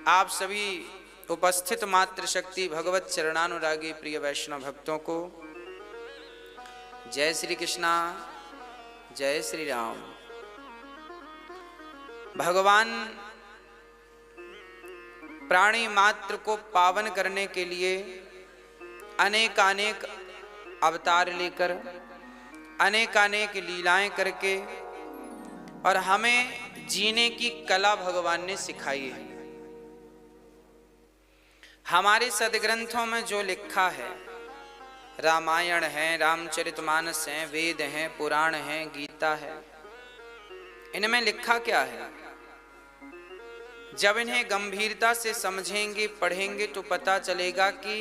आप सभी उपस्थित मातृशक्ति भगवत चरणानुरागी प्रिय वैष्णव भक्तों को जय श्री कृष्णा, जय श्री राम। भगवान प्राणी मात्र को पावन करने के लिए अनेकानेक अवतार लेकर अनेकानेक लीलाएं करके और हमें जीने की कला भगवान ने सिखाई है। हमारे सदग्रंथों में जो लिखा है, रामायण है, रामचरितमानस है, वेद हैं, पुराण हैं, गीता है, इनमें लिखा क्या है? जब इन्हें गंभीरता से समझेंगे, पढ़ेंगे तो पता चलेगा कि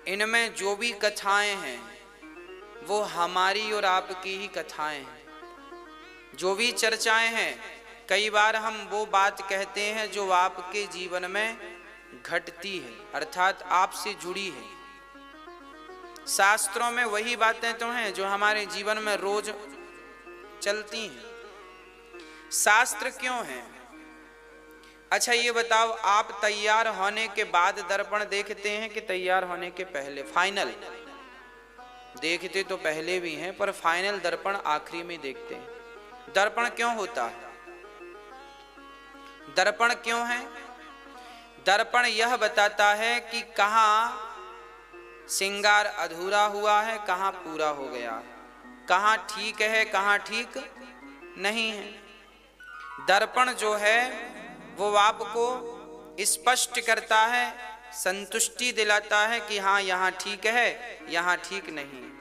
इनमें जो भी कथाएं हैं वो हमारी और आपकी ही कथाएं हैं। जो भी चर्चाएं हैं, कई बार हम वो बात कहते हैं जो आपके जीवन में घटती है, अर्थात आपसे जुड़ी है। शास्त्रों में वही बातें तो हैं जो हमारे जीवन में रोज चलती हैं। शास्त्र क्यों हैं? अच्छा ये बताओ, आप तैयार होने के बाद दर्पण देखते हैं कि तैयार होने के पहले? फाइनल देखते तो पहले भी हैं, पर फाइनल दर्पण आखिरी में देखते हैं। दर्पण क्यों होता है? दर्पण क्यों है? दर्पण यह बताता है कि कहाँ श्रृंगार अधूरा हुआ है, कहाँ पूरा हो गया है, कहाँ ठीक है, कहाँ ठीक नहीं है। दर्पण जो है वो आपको स्पष्ट करता है, संतुष्टि दिलाता है कि हाँ यहाँ ठीक है, यहाँ ठीक नहीं है।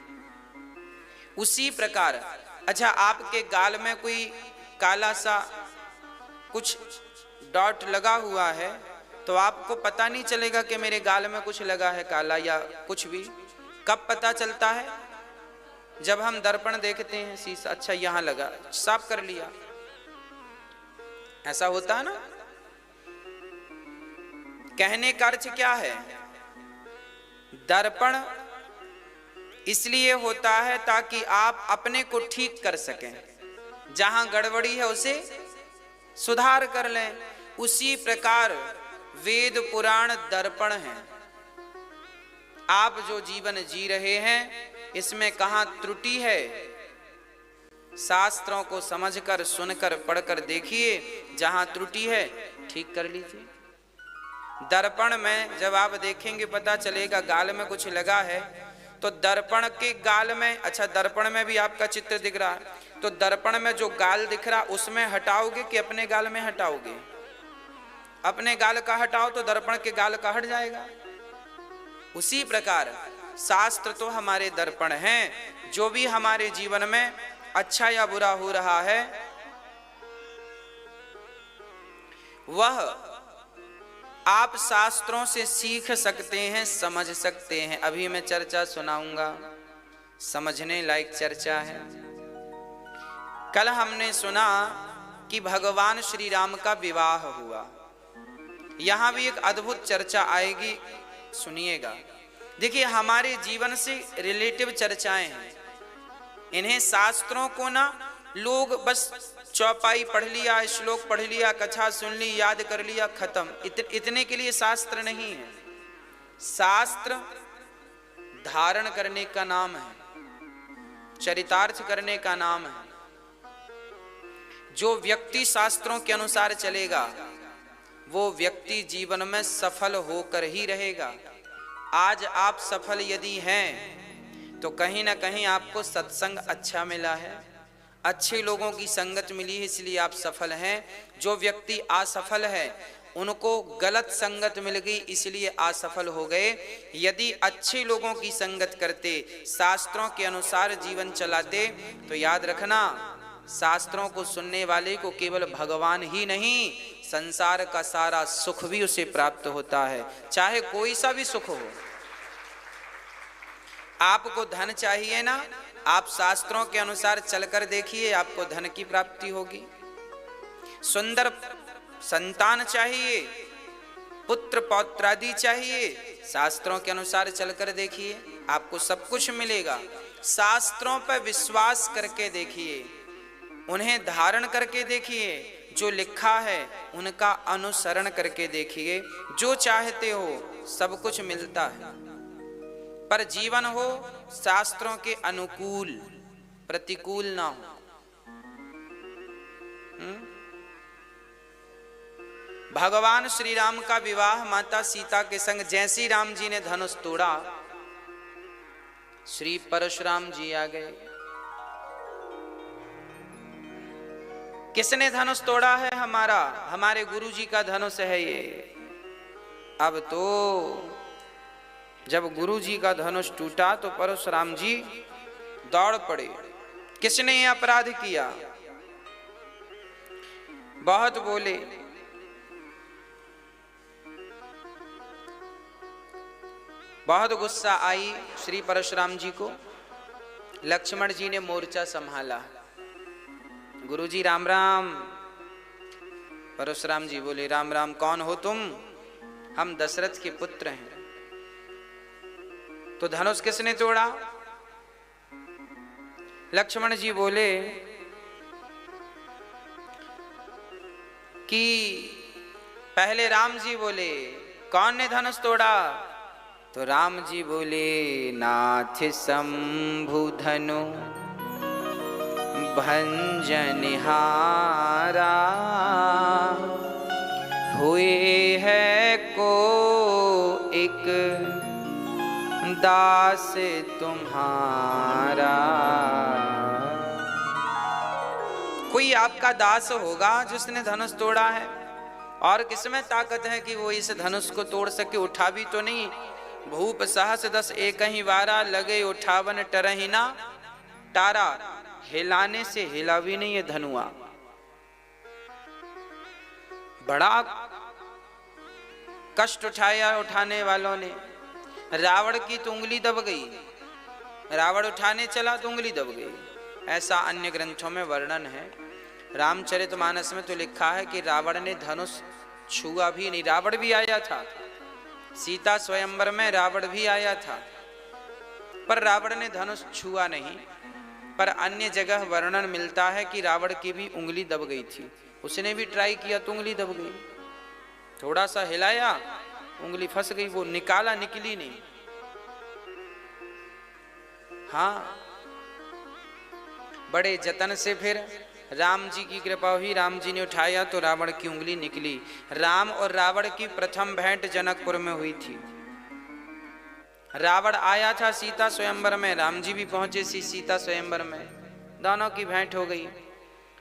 उसी प्रकार अच्छा, आपके गाल में कोई काला सा कुछ डॉट लगा हुआ है तो आपको पता नहीं चलेगा कि मेरे गाल में कुछ लगा है काला या कुछ भी। कब पता चलता है? जब हम दर्पण देखते हैं शीशा, अच्छा यहाँ लगा, साफ कर लिया, ऐसा होता है ना। कहने का अर्थ क्या है? दर्पण इसलिए होता है ताकि आप अपने को ठीक कर सकें, जहां गड़बड़ी है उसे सुधार कर लें। उसी प्रकार वेद पुराण दर्पण हैं। आप जो जीवन जी रहे हैं इसमें कहां त्रुटि है, शास्त्रों को समझकर, सुनकर, पढ़कर देखिए, जहां त्रुटि है ठीक कर लीजिए। दर्पण में जब आप देखेंगे पता चलेगा गाल में कुछ लगा है, तो दर्पण के गाल में, अच्छा दर्पण में भी आपका चित्र दिख रहा है, तो दर्पण में जो गाल दिख रहा उसमें हटाओगे कि अपने गाल में हटाओगे? अपने गाल का हटाओ तो दर्पण के गाल का हट जाएगा। उसी प्रकार शास्त्र तो हमारे दर्पण हैं। जो भी हमारे जीवन में अच्छा या बुरा हो रहा है वह आप शास्त्रों से सीख सकते हैं, समझ सकते हैं। अभी मैं चर्चा सुनाऊंगा, समझने लायक चर्चा है। कल हमने सुना कि भगवान श्री राम का विवाह हुआ। यहां भी एक अद्भुत चर्चा आएगी, सुनिएगा। देखिए, हमारे जीवन से रिलेटिव चर्चाएं हैं। इन्हें शास्त्रों को ना लोग बस चौपाई पढ़ लिया, श्लोक पढ़ लिया, कथा सुन ली, याद कर लिया, खत्म, इतने के लिए शास्त्र नहीं है। शास्त्र धारण करने का नाम है, चरितार्थ करने का नाम है। जो व्यक्ति शास्त्रों के अनुसार चलेगा वो व्यक्ति जीवन में सफल होकर ही रहेगा। आज आप सफल यदि हैं तो कहीं ना कहीं आपको सत्संग अच्छा मिला है, अच्छे लोगों की संगत मिली है, इसलिए आप सफल हैं। जो व्यक्ति असफल है उनको गलत संगत मिल गई, इसलिए असफल हो गए। यदि अच्छे लोगों की संगत करते, शास्त्रों के अनुसार जीवन चलाते, तो याद रखना, शास्त्रों को सुनने वाले को केवल भगवान ही नहीं, संसार का सारा सुख भी उसे प्राप्त होता है, चाहे कोई सा भी सुख हो। आपको धन चाहिए ना, आप शास्त्रों के अनुसार चलकर देखिए, आपको धन की प्राप्ति होगी। सुंदर संतान चाहिए, पुत्र पौत्रादि चाहिए, शास्त्रों के अनुसार चलकर देखिए, आपको सब कुछ मिलेगा। शास्त्रों पर विश्वास करके देखिए, उन्हें धारण करके देखिए, जो लिखा है उनका अनुसरण करके देखिए, जो चाहते हो सब कुछ मिलता है, पर जीवन हो शास्त्रों के अनुकूल, प्रतिकूल ना हो। भगवान श्री राम का विवाह माता सीता के संग जैसी राम जी ने धनुष तोड़ा, श्री परशुराम जी आ गए। किसने धनुष तोड़ा है? हमारे गुरु जी का धनुष है ये। अब तो जब गुरु जी का धनुष टूटा तो परशुराम जी दौड़ पड़े। किसने ये अपराध किया? बहुत बोले, बहुत गुस्सा आई श्री परशुराम जी को। लक्ष्मण जी ने मोर्चा संभाला, गुरुजी राम राम। परशुराम जी बोले, राम राम, कौन हो तुम? हम दशरथ के पुत्र हैं। तो धनुष किसने तोड़ा? लक्ष्मण जी बोले कि पहले राम जी बोले, कौन ने धनुष तोड़ा? तो राम जी बोले, नाथ शंभु धनु भंजनहारा, हुए है को एक दास तुम्हारा। कोई आपका दास होगा जिसने धनुष तोड़ा है, और किसमें ताकत है कि वो इस धनुष को तोड़ सके? उठा भी तो नहीं। भूप सहस दस एक ही वारा, लगे उठावन टरहिना तारा। हिलाने से हिला भी नहीं ये धनुआ। बड़ा कष्ट उठाया उठाने वालों ने। रावण की तो उंगली दब गई, रावण उठाने चला तो उंगली दब गई। ऐसा अन्य ग्रंथों में वर्णन है। रामचरितमानस में तो लिखा है कि रावण ने धनुष छुआ भी नहीं। रावण भी आया था सीता स्वयंवर में, रावण भी आया था, पर रावण ने धनुष छुआ नहीं। पर अन्य जगह वर्णन मिलता है कि रावण की भी उंगली दब गई थी। उसने भी ट्राई किया तो उंगली दब गई। थोड़ा सा हिलाया, उंगली फंस गई, वो निकाला, निकली नहीं। हाँ, बड़े जतन से फिर राम जी की कृपा हुई, राम जी ने उठाया तो रावण की उंगली निकली। राम और रावण की प्रथम भेंट जनकपुर में हुई थी। रावण आया था सीता स्वयंवर में, राम जी भी पहुंचे सीता स्वयंवर में, दोनों की भेंट हो गई।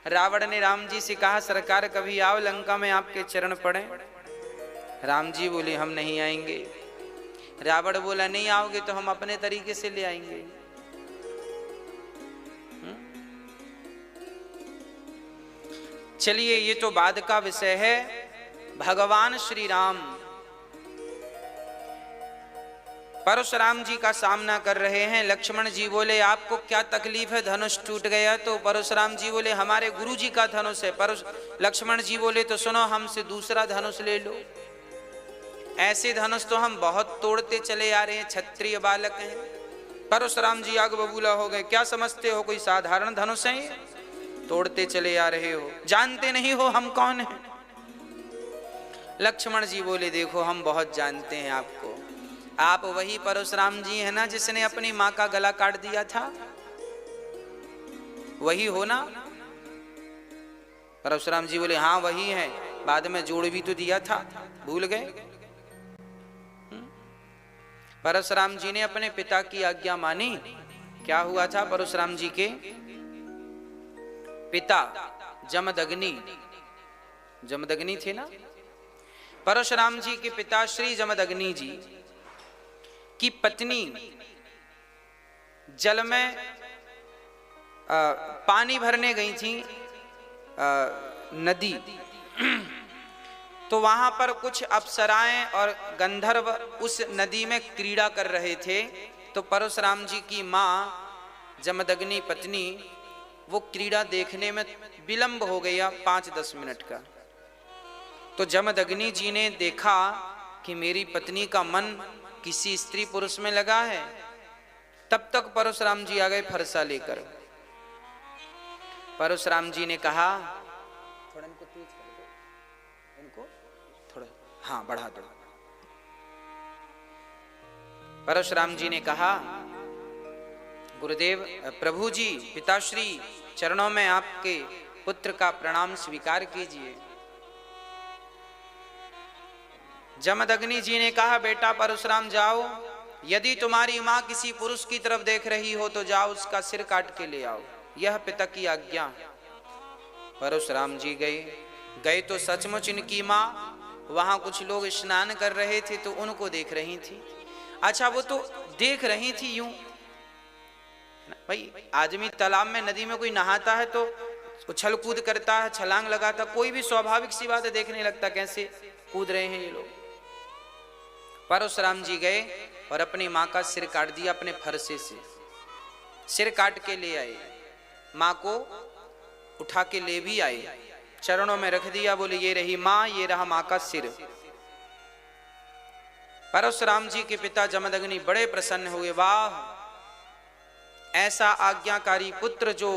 रावण ने राम जी से कहा, सरकार कभी आओ लंका में आपके चरण पड़े। राम जी बोले, हम नहीं आएंगे। रावण बोला, नहीं आओगे तो हम अपने तरीके से ले आएंगे। चलिए, ये तो बाद का विषय है। भगवान श्री राम परशुराम जी का सामना कर रहे हैं। लक्ष्मण जी बोले, आपको क्या तकलीफ है? धनुष टूट गया। तो परशुराम जी बोले, हमारे गुरु जी का धनुष है। लक्ष्मण जी बोले, तो सुनो, हमसे दूसरा धनुष ले लो। ऐसे धनुष तो हम बहुत तोड़ते चले आ रहे हैं, क्षत्रिय बालक हैं। परशुराम जी आग बबूला हो गए, क्या समझते हो कोई साधारण धनुष है? तोड़ते चले आ रहे हो, जानते नहीं हो हम कौन हैं? लक्ष्मण जी बोले, देखो हम बहुत जानते हैं आपको। आप वही परशुराम जी है ना जिसने अपनी माँ का गला काट दिया था? वही हो ना? परशुराम जी बोले, हाँ वही है। बाद में जोड़ भी तो दिया था, भूल गए? परशुराम जी ने अपने पिता की आज्ञा मानी। क्या हुआ था? परशुराम जी के पिता जमदग्नि थे ना। परशुराम जी के पिता श्री जमदग्नि जी की पत्नी जल में पानी भरने गई थी नदी। तो वहां पर कुछ अप्सराएं और गंधर्व उस नदी में क्रीड़ा कर रहे थे। तो परशुराम जी की माँ जमदग्नि पत्नी, वो क्रीड़ा देखने में विलंब हो गया 5-10 मिनट का। तो जमदग्नि जी ने देखा कि मेरी पत्नी का मन किसी स्त्री पुरुष में लगा है। तब तक परशुराम जी आ गए फरसा लेकर। परशुराम जी ने कहा, थोड़ा इनको हाँ बढ़ा दो। परशुराम जी ने कहा, गुरुदेव, प्रभु जी, पिताश्री, चरणों में आपके पुत्र का प्रणाम स्वीकार कीजिए। जमदग्नि जी ने कहा, बेटा परशुराम जाओ, यदि तुम्हारी माँ किसी पुरुष की तरफ देख रही हो तो जाओ उसका सिर काट के ले आओ, यह पिता की आज्ञा। परशुराम जी गए तो सचमुच इनकी माँ, वहां कुछ लोग स्नान कर रहे थे तो उनको देख रही थी। अच्छा, वो तो देख रही थी यूं, भाई आदमी तालाब में, नदी में कोई नहाता है तो उछल कूद करता है, छलांग लगाता, कोई भी स्वाभाविक सी बात है, देखने लगता कैसे कूद रहे हैं ये लोग। परशुराम जी गए और अपनी माँ का सिर काट दिया, अपने फरसे से सिर काट के ले आए, माँ को उठा के ले भी आए, चरणों में रख दिया, बोले ये रही माँ, ये रहा माँ का सिर। परशुराम जी के पिता जमदग्नि बड़े प्रसन्न हुए, वाह, ऐसा आज्ञाकारी पुत्र जो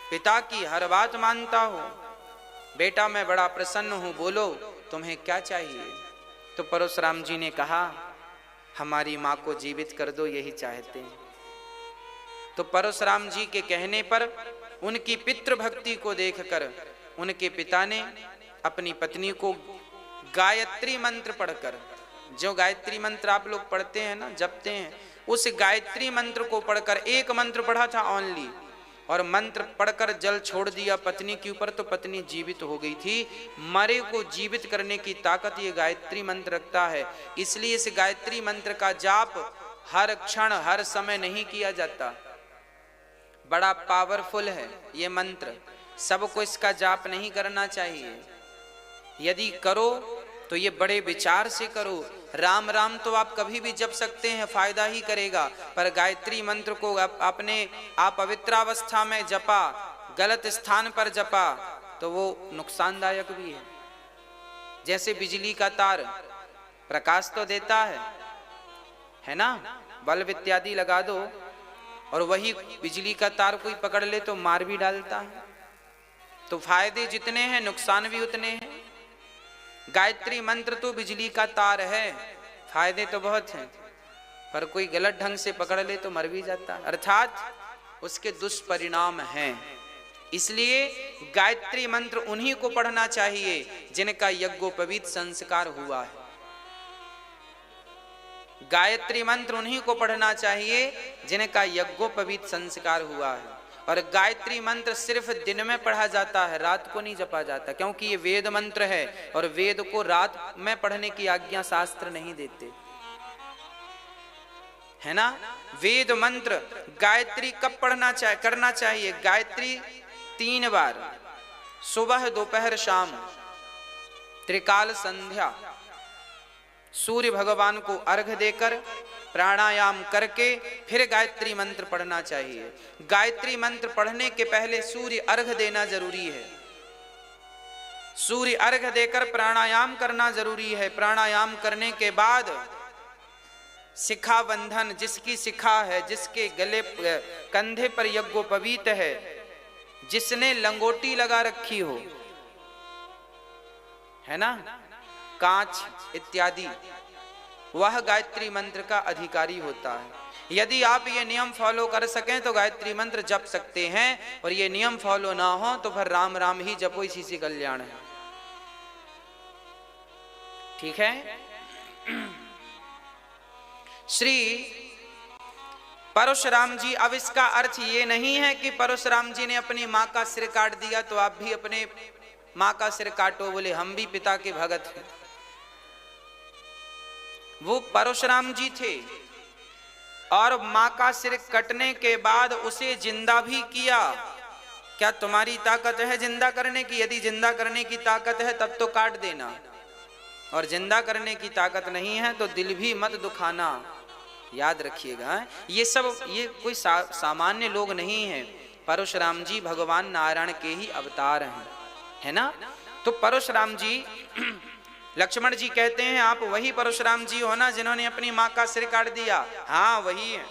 पिता की हर बात मानता हो। बेटा मैं बड़ा प्रसन्न हूं, बोलो तुम्हें क्या चाहिए। तो परशुराम जी ने कहा, हमारी माँ को जीवित कर दो, यही चाहते हैं। तो परशुराम जी के कहने पर उनकी पितृभक्ति को देखकर उनके पिता ने अपनी पत्नी को गायत्री मंत्र पढ़कर, जो गायत्री मंत्र आप लोग पढ़ते हैं ना, जपते हैं, उस गायत्री मंत्र को पढ़कर, एक मंत्र पढ़ा था ओनली, और मंत्र पढ़कर जल छोड़ दिया पत्नी के ऊपर, तो पत्नी जीवित हो गई थी। मरे को जीवित करने की ताकत ये गायत्री मंत्र रखता है, इसलिए इस गायत्री मंत्र का जाप हर क्षण हर समय नहीं किया जाता, बड़ा पावरफुल है ये मंत्र, सबको इसका जाप नहीं करना चाहिए। यदि करो तो ये बड़े विचार से करो। राम राम तो आप कभी भी जप सकते हैं, फायदा ही करेगा, पर गायत्री मंत्र को आपने आप पवित्रावस्था में जपा, गलत स्थान पर जपा तो वो नुकसानदायक भी है। जैसे बिजली का तार प्रकाश तो देता है ना, बल्ब इत्यादि लगा दो और वही बिजली का तार कोई पकड़ ले तो मार भी डालता है। तो फायदे जितने हैं नुकसान भी उतने हैं। गायत्री मंत्र तो बिजली का तार है, फायदे तो बहुत हैं, पर कोई गलत ढंग से पकड़ ले तो मर भी जाता है, अर्थात उसके दुष्परिणाम हैं। इसलिए गायत्री मंत्र उन्हीं को पढ़ना चाहिए जिनका यज्ञोपवीत संस्कार हुआ है। गायत्री मंत्र उन्हीं को पढ़ना चाहिए जिनका यज्ञोपवीत संस्कार हुआ है। और गायत्री मंत्र सिर्फ दिन में पढ़ा जाता है, रात को नहीं जपा जाता, क्योंकि ये वेद मंत्र है और वेद को रात में पढ़ने की आज्ञा शास्त्र नहीं देते, है ना। वेद मंत्र गायत्री कब पढ़ना चाहिए, करना चाहिए? गायत्री 3 बार, सुबह दोपहर शाम, त्रिकाल संध्या, सूर्य भगवान को अर्घ्य देकर प्राणायाम करके फिर गायत्री मंत्र पढ़ना चाहिए। गायत्री मंत्र पढ़ने के पहले सूर्य अर्घ्य देना जरूरी है, सूर्य अर्घ्य देकर प्राणायाम करना जरूरी है। प्राणायाम करने के बाद शिखा बंधन, जिसकी शिखा है, जिसके गले कंधे पर यज्ञोपवीत है, जिसने लंगोटी लगा रखी हो, है ना, कांच इत्यादि, वह गायत्री मंत्र का अधिकारी होता है। यदि आप ये नियम फॉलो कर सकें तो गायत्री मंत्र जप सकते हैं, और ये नियम फॉलो ना हो तो फिर राम राम ही जपो, इसी से कल्याण है। ठीक है। श्री परशुराम जी, अब इसका अर्थ ये नहीं है कि परशुराम जी ने अपनी माँ का सिर काट दिया तो आप भी अपने माँ का सिर काटो, बोले हम भी पिता के भगत हैं। वो परशुराम जी थे और माँ का सिर कटने के बाद उसे जिंदा भी किया। क्या तुम्हारी ताकत है जिंदा करने की? यदि जिंदा करने की ताकत है तब तो काट देना, और जिंदा करने की ताकत नहीं है तो दिल भी मत दुखाना, याद रखिएगा। ये सब ये कोई सामान्य लोग नहीं हैं, परशुराम जी भगवान नारायण के ही अवतार हैं, है ना। तो परशुराम जी, लक्ष्मण जी कहते हैं आप वही परशुराम जी हो ना जिन्होंने अपनी माँ का सिर काट दिया? हाँ वही है।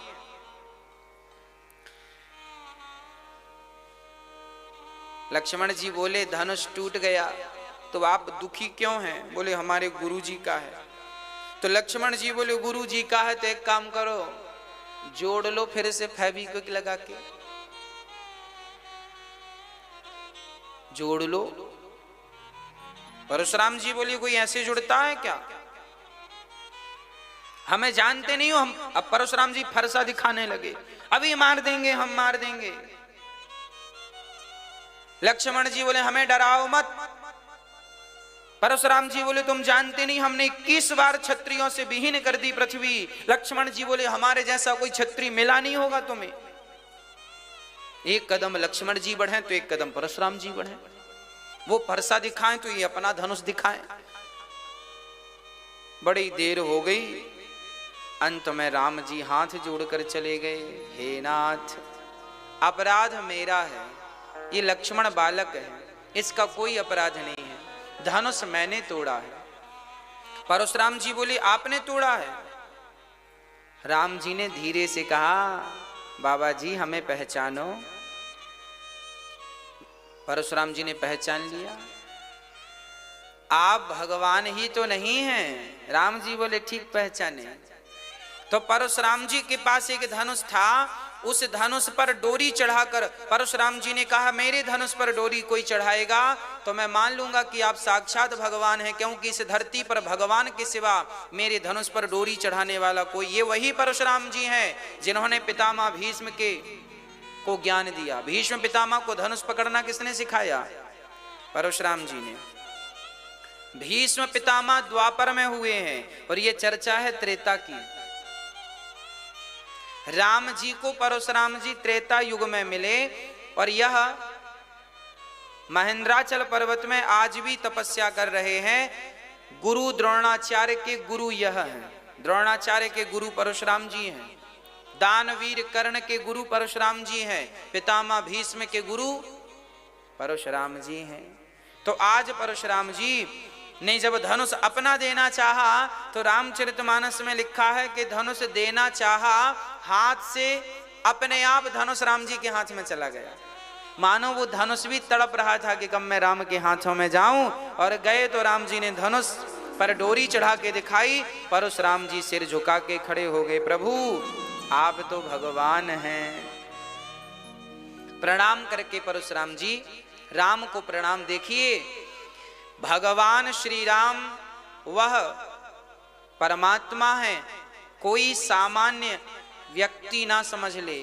लक्ष्मण जी बोले धनुष टूट गया तो आप दुखी क्यों हैं? बोले हमारे गुरु जी का है। तो लक्ष्मण जी बोले गुरु जी का है तो एक काम करो, जोड़ लो फिर से फेविक्विक लगा के, जोड़ लो। परशुराम जी बोले कोई ऐसे जुड़ता है क्या? हमें जानते नहीं हो हम। अब परशुराम जी फरसा दिखाने लगे, अभी मार देंगे, हम मार देंगे। लक्ष्मण जी बोले हमें डराओ मत। परशुराम जी बोले तुम जानते नहीं, हमने 21 बार क्षत्रियों से विहीन कर दी पृथ्वी। लक्ष्मण जी बोले हमारे जैसा कोई क्षत्रिय मिला नहीं होगा तुम्हें। एक कदम लक्ष्मण जी बढ़े तो एक कदम परशुराम जी बढ़े। वो फरसा दिखाएं तो ये अपना धनुष दिखाएं। बड़ी देर हो गई, अंत में राम जी हाथ जोड़कर चले गए। हे नाथ, अपराध मेरा है, ये लक्ष्मण बालक है, इसका कोई अपराध नहीं है, धनुष मैंने तोड़ा है। परशुराम जी बोले आपने तोड़ा है? राम जी ने धीरे से कहा बाबा जी हमें पहचानो। परशुराम जी ने पहचान लिया, आप भगवान ही तो नहीं हैं। राम जी बोले ठीक पहचाने। तो परशुराम जी के पास एक धनुष था, उस धनुष पर डोरी चढ़ाकर परशुराम जी ने कहा मेरे धनुष पर डोरी कोई चढ़ाएगा तो मैं मान लूंगा कि आप साक्षात भगवान हैं, क्योंकि इस धरती पर भगवान के सिवा मेरे धनुष पर डोरी चढ़ाने वाला कोई, ये वही परशुराम जी हैं जिन्होंने पितामह भीष्म को ज्ञान दिया। भीष्म पितामह को धनुष पकड़ना किसने सिखाया? परशुराम जी ने। भीष्म पितामह द्वापर में हुए हैं और ये चर्चा है त्रेता की। राम जी को परशुराम जी त्रेता युग में मिले और यह महेंद्राचल पर्वत में आज भी तपस्या कर रहे हैं। गुरु द्रोणाचार्य के गुरु यह हैं, द्रोणाचार्य के गुरु परशुराम जी हैं, दानवीर कर्ण के गुरु परशुराम जी हैं, पितामह भीष्म के गुरु परशुराम जी हैं। तो आज परशुराम जी ने जब धनुष अपना देना चाहा तो रामचरितमानस में लिखा है कि धनुष देना चाहा, हाथ से अपने आप धनुष राम जी के हाथ में चला गया। मानो वो धनुष भी तड़प रहा था कि कब मैं राम के हाथों में जाऊं, और गए तो राम जी ने धनुष पर डोरी चढ़ा के दिखाई। परशुराम जी सिर झुका के खड़े हो गए, प्रभु आप तो भगवान हैं। प्रणाम करके परशुराम जी राम को प्रणाम। देखिए भगवान श्री राम वह परमात्मा है, कोई सामान्य व्यक्ति ना समझ ले।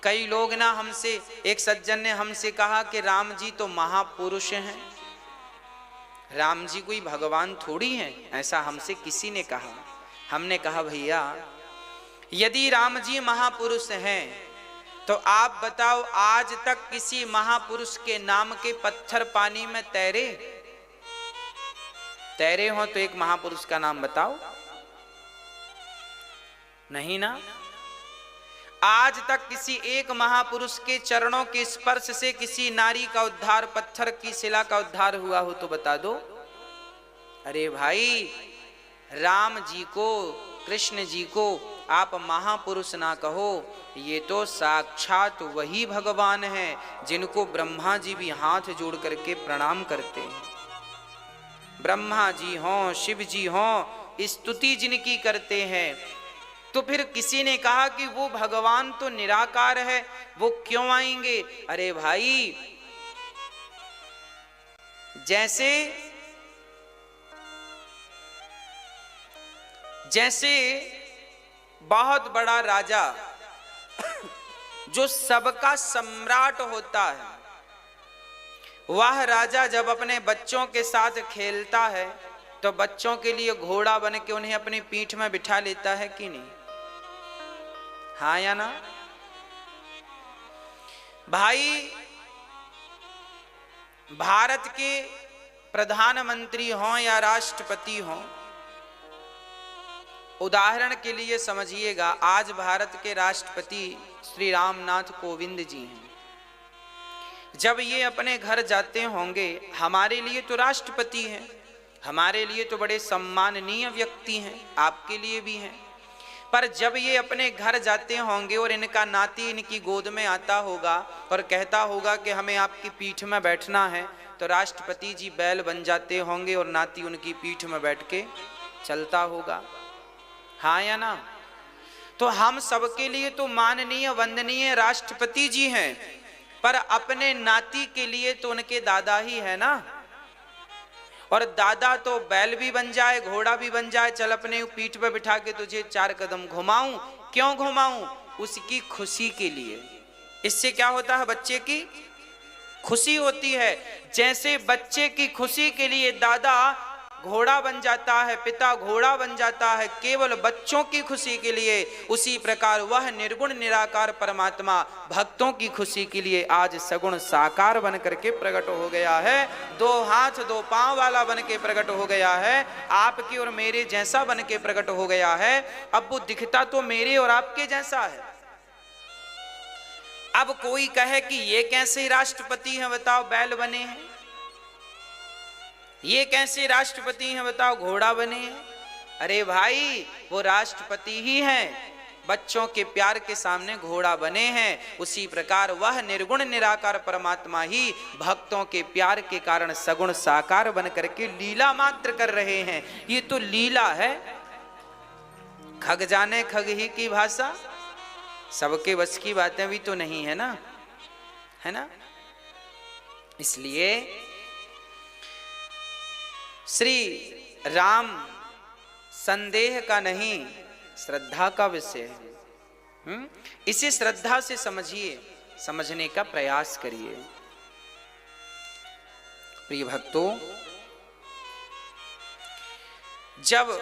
कई लोग ना हमसे, एक सज्जन ने हमसे कहा कि राम जी तो महापुरुष हैं, राम जी कोई भगवान थोड़ी हैं, ऐसा हमसे किसी ने कहा। हमने कहा भैया यदि राम जी महापुरुष हैं तो आप बताओ आज तक किसी महापुरुष के नाम के पत्थर पानी में तैरे हो तो एक महापुरुष का नाम बताओ। नहीं ना। आज तक किसी एक महापुरुष के चरणों के स्पर्श से किसी नारी का उद्धार, पत्थर की शिला का उद्धार हुआ हो तो बता दो। अरे भाई राम जी को, कृष्ण जी को आप महापुरुष ना कहो, ये तो साक्षात वही भगवान हैं जिनको ब्रह्मा जी भी हाथ जोड़ करके प्रणाम करते हैं। ब्रह्मा जी हों, शिव जी हों, स्तुति जिनकी करते हैं। तो फिर किसी ने कहा कि वो भगवान तो निराकार है, वो क्यों आएंगे? अरे भाई जैसे बहुत बड़ा राजा जो सबका सम्राट होता है, वह राजा जब अपने बच्चों के साथ खेलता है तो बच्चों के लिए घोड़ा बन के उन्हें अपनी पीठ में बिठा लेता है कि नहीं? हाँ या ना? भाई भारत के प्रधानमंत्री हों या राष्ट्रपति हों, उदाहरण के लिए समझिएगा, आज भारत के राष्ट्रपति श्री रामनाथ कोविंद जी हैं। जब ये अपने घर जाते होंगे, हमारे लिए तो राष्ट्रपति हैं, हमारे लिए तो बड़े सम्माननीय व्यक्ति हैं, आपके लिए भी हैं। पर जब ये अपने घर जाते होंगे और इनका नाती इनकी गोद में आता होगा और कहता होगा कि हमें आपकी पीठ में बैठना है, तो राष्ट्रपति जी बैल बन जाते होंगे और नाती उनकी पीठ में बैठ के चलता होगा। हाँ या ना? तो हम सबके लिए तो माननीय वंदनीय राष्ट्रपति जी हैं, पर अपने नाती के लिए तो उनके दादा ही है ना। और दादा तो बैल भी बन जाए, घोड़ा भी बन जाए, चल अपने पीठ पे बिठा के तुझे 4 कदम घुमाऊं। क्यों घुमाऊं? उसकी खुशी के लिए। इससे क्या होता है? बच्चे की खुशी होती है। जैसे बच्चे की खुशी के लिए दादा घोड़ा बन जाता है, पिता घोड़ा बन जाता है केवल बच्चों की खुशी के लिए, उसी प्रकार वह निर्गुण निराकार परमात्मा भक्तों की खुशी के लिए आज सगुण साकार बन करके प्रकट हो गया है। 2 हाथ 2 पांव वाला बन के प्रकट हो गया है, आपके और मेरे जैसा बन के प्रकट हो गया है। अब वो दिखता तो मेरे और आपके जैसा है। अब कोई कहे कि ये कैसे राष्ट्रपति हैं बताओ, बैल बने हैं? ये कैसे राष्ट्रपति हैं बताओ, घोड़ा बने हैं? अरे भाई, वो राष्ट्रपति ही हैं, बच्चों के प्यार के सामने घोड़ा बने हैं। उसी प्रकार वह निर्गुण निराकार परमात्मा ही भक्तों के प्यार के कारण सगुण साकार बन करके लीला मात्र कर रहे हैं। ये तो लीला है। खग जाने खग ही की भाषा, सबके बस की बातें भी तो नहीं है ना, है ना। इसलिए श्री राम संदेह का नहीं, श्रद्धा का विषय है। इसे श्रद्धा से समझिए, समझने का प्रयास करिए। प्रिय भक्तों, जब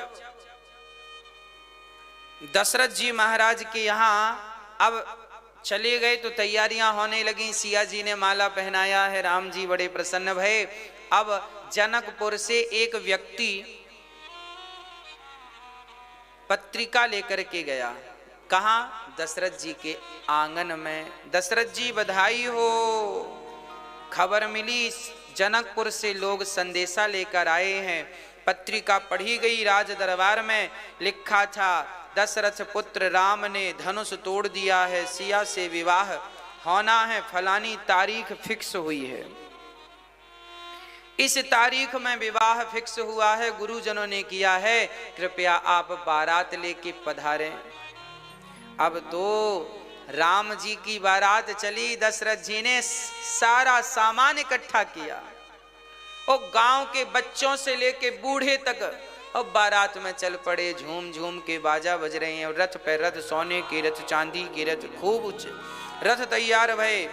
दशरथ जी महाराज के यहाँ अब चले गए तो तैयारियां होने लगी। सिया जी ने माला पहनाया है, राम जी बड़े प्रसन्न भये। अब जनकपुर से एक व्यक्ति पत्रिका लेकर के गया। कहाँ? दशरथ जी के आंगन में। दशरथ जी बधाई हो, खबर मिली, जनकपुर से लोग संदेशा लेकर आए हैं। पत्रिका पढ़ी गई राज दरबार में, लिखा था दशरथ पुत्र राम ने धनुष तोड़ दिया है, सिया से विवाह होना है, फलानी तारीख फिक्स हुई है। इस तारीख में विवाह फिक्स हुआ है, गुरुजनों ने किया है, कृपया आप बारात लेके पधारें। अब तो राम जी की बारात चली, दशरथ जी ने सारा सामान इकट्ठा किया और गांव के बच्चों से लेके बूढ़े तक अब बारात में चल पड़े। झूम झूम के बाजा बज रहे हैं, रथ पे रथ, सोने के रथ, चांदी के रथ, खूब रथ तैयार भये,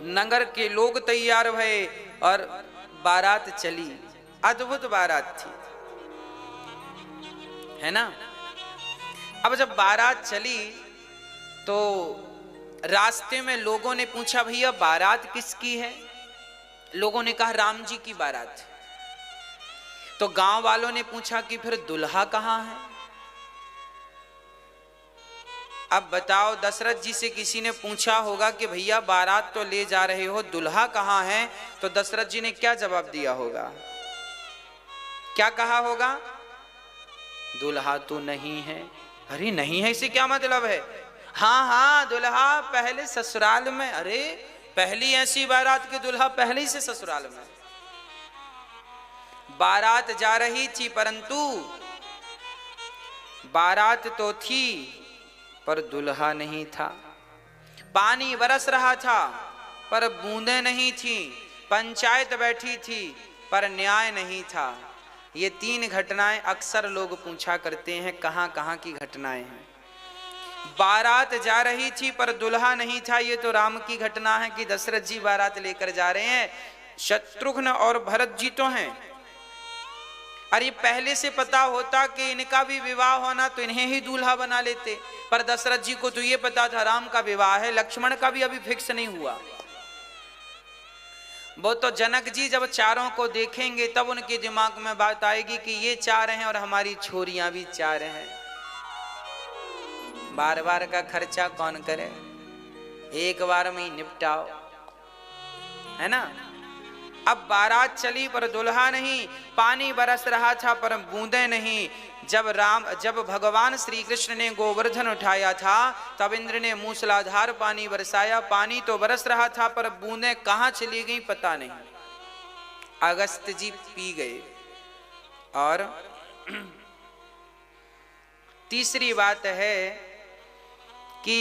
नगर के लोग तैयार भये और बारात चली। अद्भुत बारात थी, है ना। अब जब बारात चली तो रास्ते में लोगों ने पूछा, भैया बारात किसकी है? लोगों ने कहा राम जी की बारात। तो गांव वालों ने पूछा कि फिर दुल्हा कहां है? अब बताओ, दशरथ जी से किसी ने पूछा होगा कि भैया बारात तो ले जा रहे हो, दुल्हा कहां है? तो दशरथ जी ने क्या जवाब दिया होगा? क्या कहा होगा? दुल्हा तो नहीं है। अरे नहीं है, इसे क्या मतलब है? हाँ हाँ, दुल्हा पहले ससुराल में। अरे पहली ऐसी बारात के दुल्हा पहले ही से ससुराल में। बारात जा रही थी, परंतु बारात तो थी पर दुल्हा नहीं था। पानी बरस रहा था पर बूंदें नहीं थी। पंचायत बैठी थी पर न्याय नहीं था। ये 3 घटनाएं अक्सर लोग पूछा करते हैं, कहां कहां की घटनाएं हैं। बारात जा रही थी पर दुल्हा नहीं था, ये तो राम की घटना है कि दशरथ जी बारात लेकर जा रहे हैं। शत्रुघ्न और भरत जी तो हैं। अरे पहले से पता होता कि इनका भी विवाह होना तो इन्हें ही दूल्हा बना लेते, पर दशरथ जी को तो ये पता था राम का विवाह है, लक्ष्मण का भी अभी फिक्स नहीं हुआ। वो तो जनक जी जब चारों को देखेंगे तब उनके दिमाग में बात आएगी कि ये 4 हैं और हमारी छोरियां भी 4 हैं। बार बार का खर्चा कौन करे, एक बार में ही निपटाओ, है ना। अब बारात चली पर दुल्हा नहीं, पानी बरस रहा था पर बूंदे नहीं। जब भगवान श्री कृष्ण ने गोवर्धन उठाया था तब इंद्र ने मूसलाधार पानी बरसाया। पानी तो बरस रहा था पर बूंदें कहाँ चली गई पता नहीं। अगस्त जी पी गए। और तीसरी बात है कि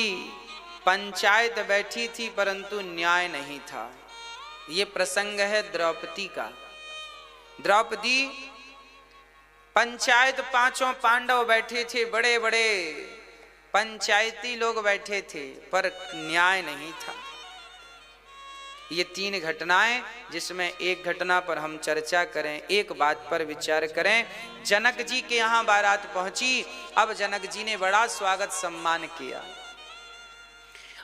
पंचायत बैठी थी परंतु न्याय नहीं था। ये प्रसंग है द्रौपदी का। द्रौपदी पंचायत, पांचों पांडव बैठे थे, बड़े बड़े पंचायती लोग बैठे थे पर न्याय नहीं था। ये तीन घटनाएं जिसमें एक घटना पर हम चर्चा करें, एक बात पर विचार करें। जनक जी के यहाँ बारात पहुंची। अब जनक जी ने बड़ा स्वागत सम्मान किया।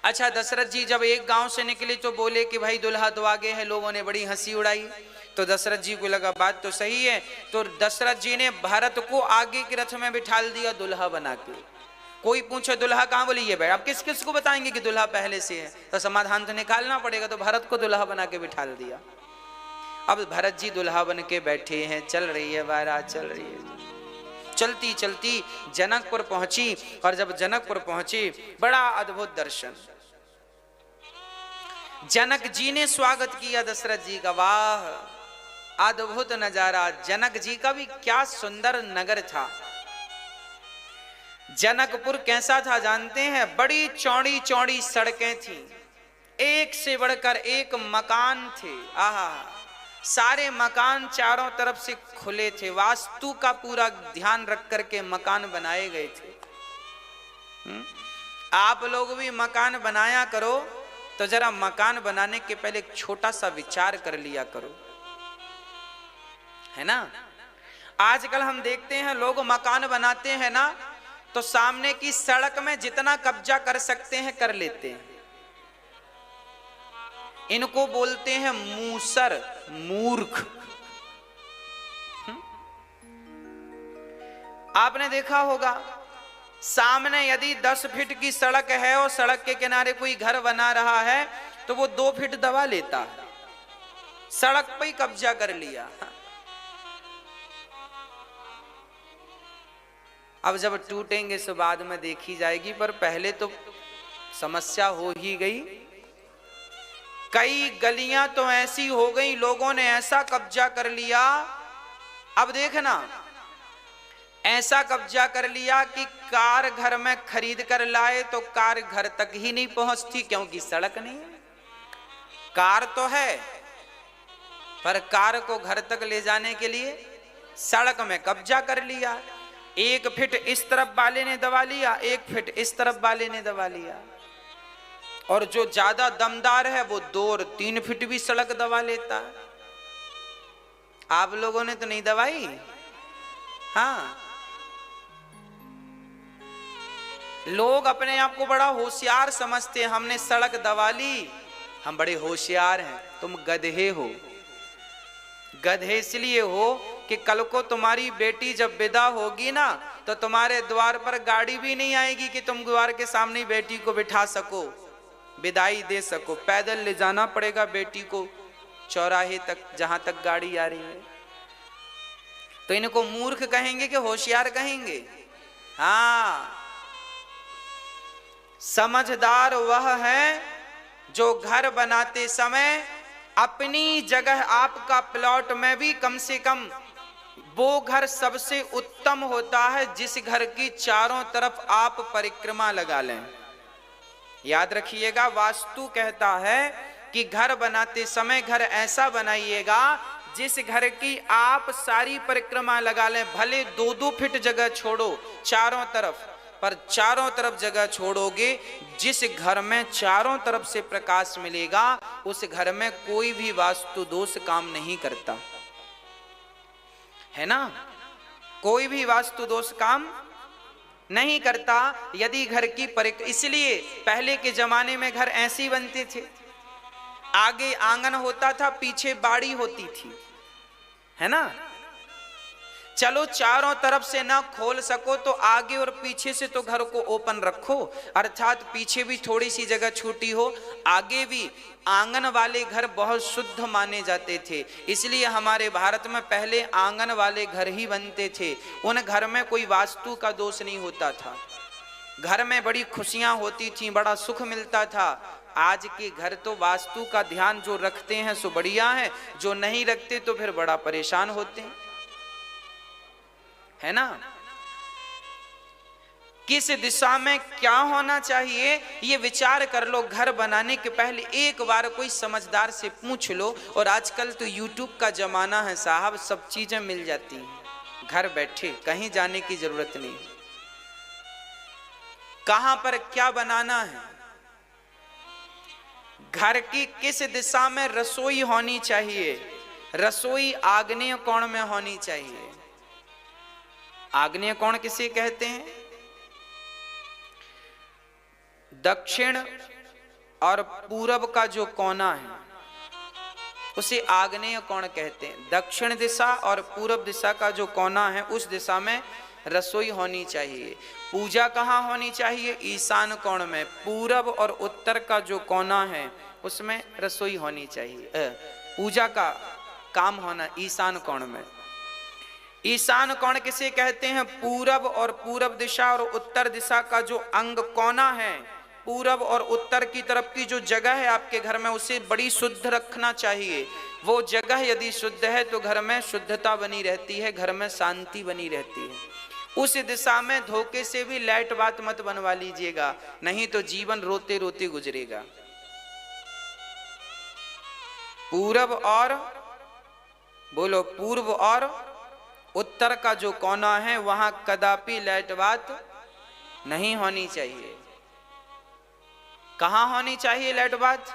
अच्छा, दशरथ जी जब एक गांव से निकले तो बोले कि भाई दुल्हा तो आगे है। लोगों ने बड़ी हंसी उड़ाई। तो दशरथ जी को लगा बात तो सही है। तो दशरथ जी ने भरत को आगे के रथ में बिठाल दिया दुल्हा बना के। कोई पूछे दुल्हा कहाँ, बोली ये बैठ। अब किस किस को बताएंगे कि दुल्हा पहले से है, तो समाधान तो निकालना पड़ेगा। तो भरत को दुल्हा बना के बिठाल दिया। अब भरत जी दुल्हा बन के बैठे हैं। चल रही है बारात, चल रही है। चलती चलती जनकपुर पहुंची। और जब जनकपुर पहुंची बड़ा अद्भुत दर्शन। जनक जी ने स्वागत किया दशरथ जी का। वाह, अद्भुत नजारा। जनक जी का भी क्या सुंदर नगर था। जनकपुर कैसा था जानते हैं? बड़ी चौड़ी चौड़ी सड़कें थी, एक से बढ़कर एक मकान थे। आहा, सारे मकान चारों तरफ से खुले थे। वास्तु का पूरा ध्यान रख करके मकान बनाए गए थे। आप लोग भी मकान बनाया करो तो जरा मकान बनाने के पहले एक छोटा सा विचार कर लिया करो, है ना। आजकल हम देखते हैं लोग मकान बनाते हैं ना तो सामने की सड़क में जितना कब्जा कर सकते हैं कर लेते हैं। इनको बोलते हैं मूसर, मूर्ख। आपने देखा होगा सामने यदि 10 फीट की सड़क है और सड़क के किनारे कोई घर बना रहा है तो वो 2 फीट दबा लेता है, सड़क पे ही कब्जा कर लिया। अब जब टूटेंगे सो बाद में देखी जाएगी, पर पहले तो समस्या हो ही गई। कई गलियां तो ऐसी हो गई, लोगों ने ऐसा कब्जा कर लिया। अब देखना, ऐसा कब्जा कर लिया कि कार घर में खरीद कर लाए तो कार घर तक ही नहीं पहुंचती, क्योंकि सड़क नहीं है। कार तो है पर कार को घर तक ले जाने के लिए सड़क में कब्जा कर लिया। 1 फीट इस तरफ वाले ने दबा लिया, 1 फीट इस तरफ वाले ने दबा लिया। और जो ज्यादा दमदार है वो 2 और 3 फीट भी सड़क दबा लेता है। आप लोगों ने तो नहीं दबाई? हाँ, लोग अपने आप को बड़ा होशियार समझते हैं। हमने सड़क दबा ली, हम बड़े होशियार हैं। तुम गधे हो। गधे इसलिए हो कि कल को तुम्हारी बेटी जब विदा होगी ना तो तुम्हारे द्वार पर गाड़ी भी नहीं आएगी कि तुम द्वार के सामने बेटी को बिठा सको, विदाई दे सको। पैदल ले जाना पड़ेगा बेटी को चौराहे तक, जहां तक गाड़ी आ रही है। तो इनको मूर्ख कहेंगे कि होशियार कहेंगे? हाँ, समझदार वह है जो घर बनाते समय अपनी जगह आपका प्लॉट में भी कम से कम वो घर सबसे उत्तम होता है जिस घर की चारों तरफ आप परिक्रमा लगा लें। याद रखिएगा, वास्तु कहता है कि घर बनाते समय घर ऐसा बनाइएगा जिस घर की आप सारी परिक्रमा लगा लें। भले 2-2 फीट जगह छोड़ो चारों तरफ, पर चारों तरफ जगह छोड़ोगे। जिस घर में चारों तरफ से प्रकाश मिलेगा उस घर में कोई भी वास्तु दोष काम नहीं करता, है ना। कोई भी वास्तु दोष काम नहीं करता यदि घर की इसलिए पहले के जमाने में घर ऐसे ही बनते थे। आगे आंगन होता था, पीछे बाड़ी होती थी, है ना। चलो चारों तरफ से ना खोल सको तो आगे और पीछे से तो घर को ओपन रखो, अर्थात पीछे भी थोड़ी सी जगह छूटी हो, आगे भी। आंगन वाले घर बहुत शुद्ध माने जाते थे, इसलिए हमारे भारत में पहले आंगन वाले घर ही बनते थे। उन घर में कोई वास्तु का दोष नहीं होता था, घर में बड़ी खुशियां होती थी, बड़ा सुख मिलता था। आज के घर तो वास्तु का ध्यान जो रखते हैं सो बढ़िया है, जो नहीं रखते तो फिर बड़ा परेशान होते हैं, है ना। किस दिशा में क्या होना चाहिए ये विचार कर लो। घर बनाने के पहले एक बार कोई समझदार से पूछ लो। और आजकल तो YouTube का जमाना है साहब, सब चीजें मिल जाती हैं घर बैठे, कहीं जाने की जरूरत नहीं। कहां पर क्या बनाना है, घर की किस दिशा में रसोई होनी चाहिए, रसोई आग्नेय कोण में होनी चाहिए। आग्नेय कोण किसे कहते हैं? दक्षिण और पूरब का जो कोना है उसे आग्नेय कोण कहते हैं। दक्षिण दिशा और पूरब दिशा का जो कोना है उस दिशा में रसोई होनी चाहिए। पूजा कहाँ होनी चाहिए? ईशान कोण में। पूरब और उत्तर का जो कोना है उसमें रसोई होनी चाहिए, पूजा का काम होना ईशान कोण में। ईशान कोण किसे कहते हैं? पूरब और पूरब दिशा और उत्तर दिशा का जो अंग कोना है, पूरब और उत्तर की तरफ की जो जगह है आपके घर में उसे बड़ी शुद्ध रखना चाहिए। वो जगह यदि शुद्ध है तो घर में शुद्धता बनी रहती है, घर में शांति बनी रहती है। उस दिशा में धोखे से भी लाइट बात मत बनवा लीजिएगा, नहीं तो जीवन रोते रोते गुजरेगा। पूरब और बोलो, पूर्व और उत्तर का जो कोना है वहां कदापि लाइट बात नहीं होनी चाहिए। कहां होनी चाहिए लाइट बात?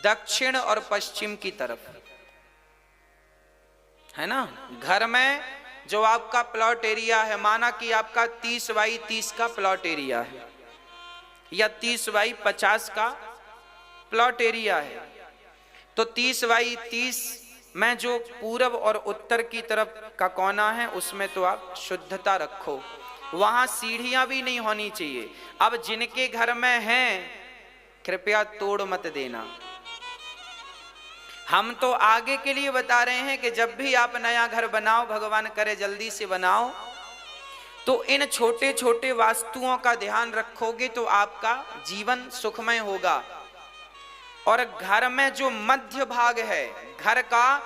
दक्षिण और पश्चिम की तरफ, है ना। घर में जो आपका प्लॉट एरिया है, माना कि आपका 30 बाई 30 का प्लॉट एरिया है या 30 बाई 50 का प्लॉट एरिया है, तो 30 बाई 30 में जो पूरब और उत्तर की तरफ का कोना है उसमें तो आप शुद्धता रखो। वहां सीढ़ियां भी नहीं होनी चाहिए। अब जिनके घर में हैं कृपया तोड़ मत देना, हम तो आगे के लिए बता रहे हैं कि जब भी आप नया घर बनाओ, भगवान करे जल्दी से बनाओ, तो इन छोटे छोटे वास्तुओं का ध्यान रखोगे तो आपका जीवन सुखमय होगा। और घर में जो मध्य भाग है घर का,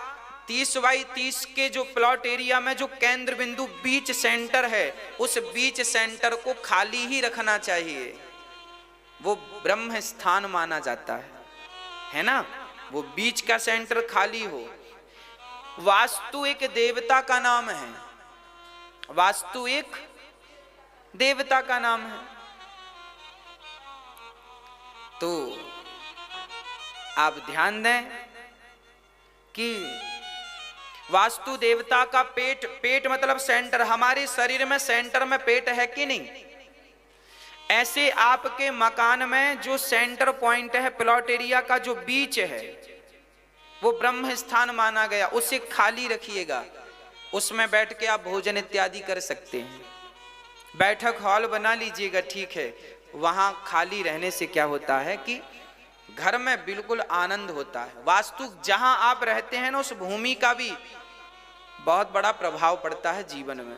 30 बाई 30 के जो प्लॉट एरिया में जो केंद्र बिंदु बीच सेंटर है, उस बीच सेंटर को खाली ही रखना चाहिए। वो ब्रह्म स्थान माना जाता है ना। वो बीच का सेंटर खाली हो। वास्तु एक देवता का नाम है, वास्तु एक देवता का नाम है। तो आप ध्यान दें कि वास्तु देवता का पेट, पेट मतलब सेंटर, हमारे शरीर में सेंटर में पेट है कि नहीं? ऐसे आपके मकान में जो सेंटर पॉइंट है प्लॉट एरिया का, जो बीच है, वो ब्रह्म स्थान माना गया। उसे खाली रखिएगा, उसमें बैठ के आप भोजन इत्यादि कर सकते हैं। बैठक हॉल बना लीजिएगा, ठीक है। वहां खाली रहने से क्या होता है कि घर में बिल्कुल आनंद होता है। वास्तु जहां आप रहते हैं ना, उस भूमि का भी बहुत बड़ा प्रभाव पड़ता है जीवन में।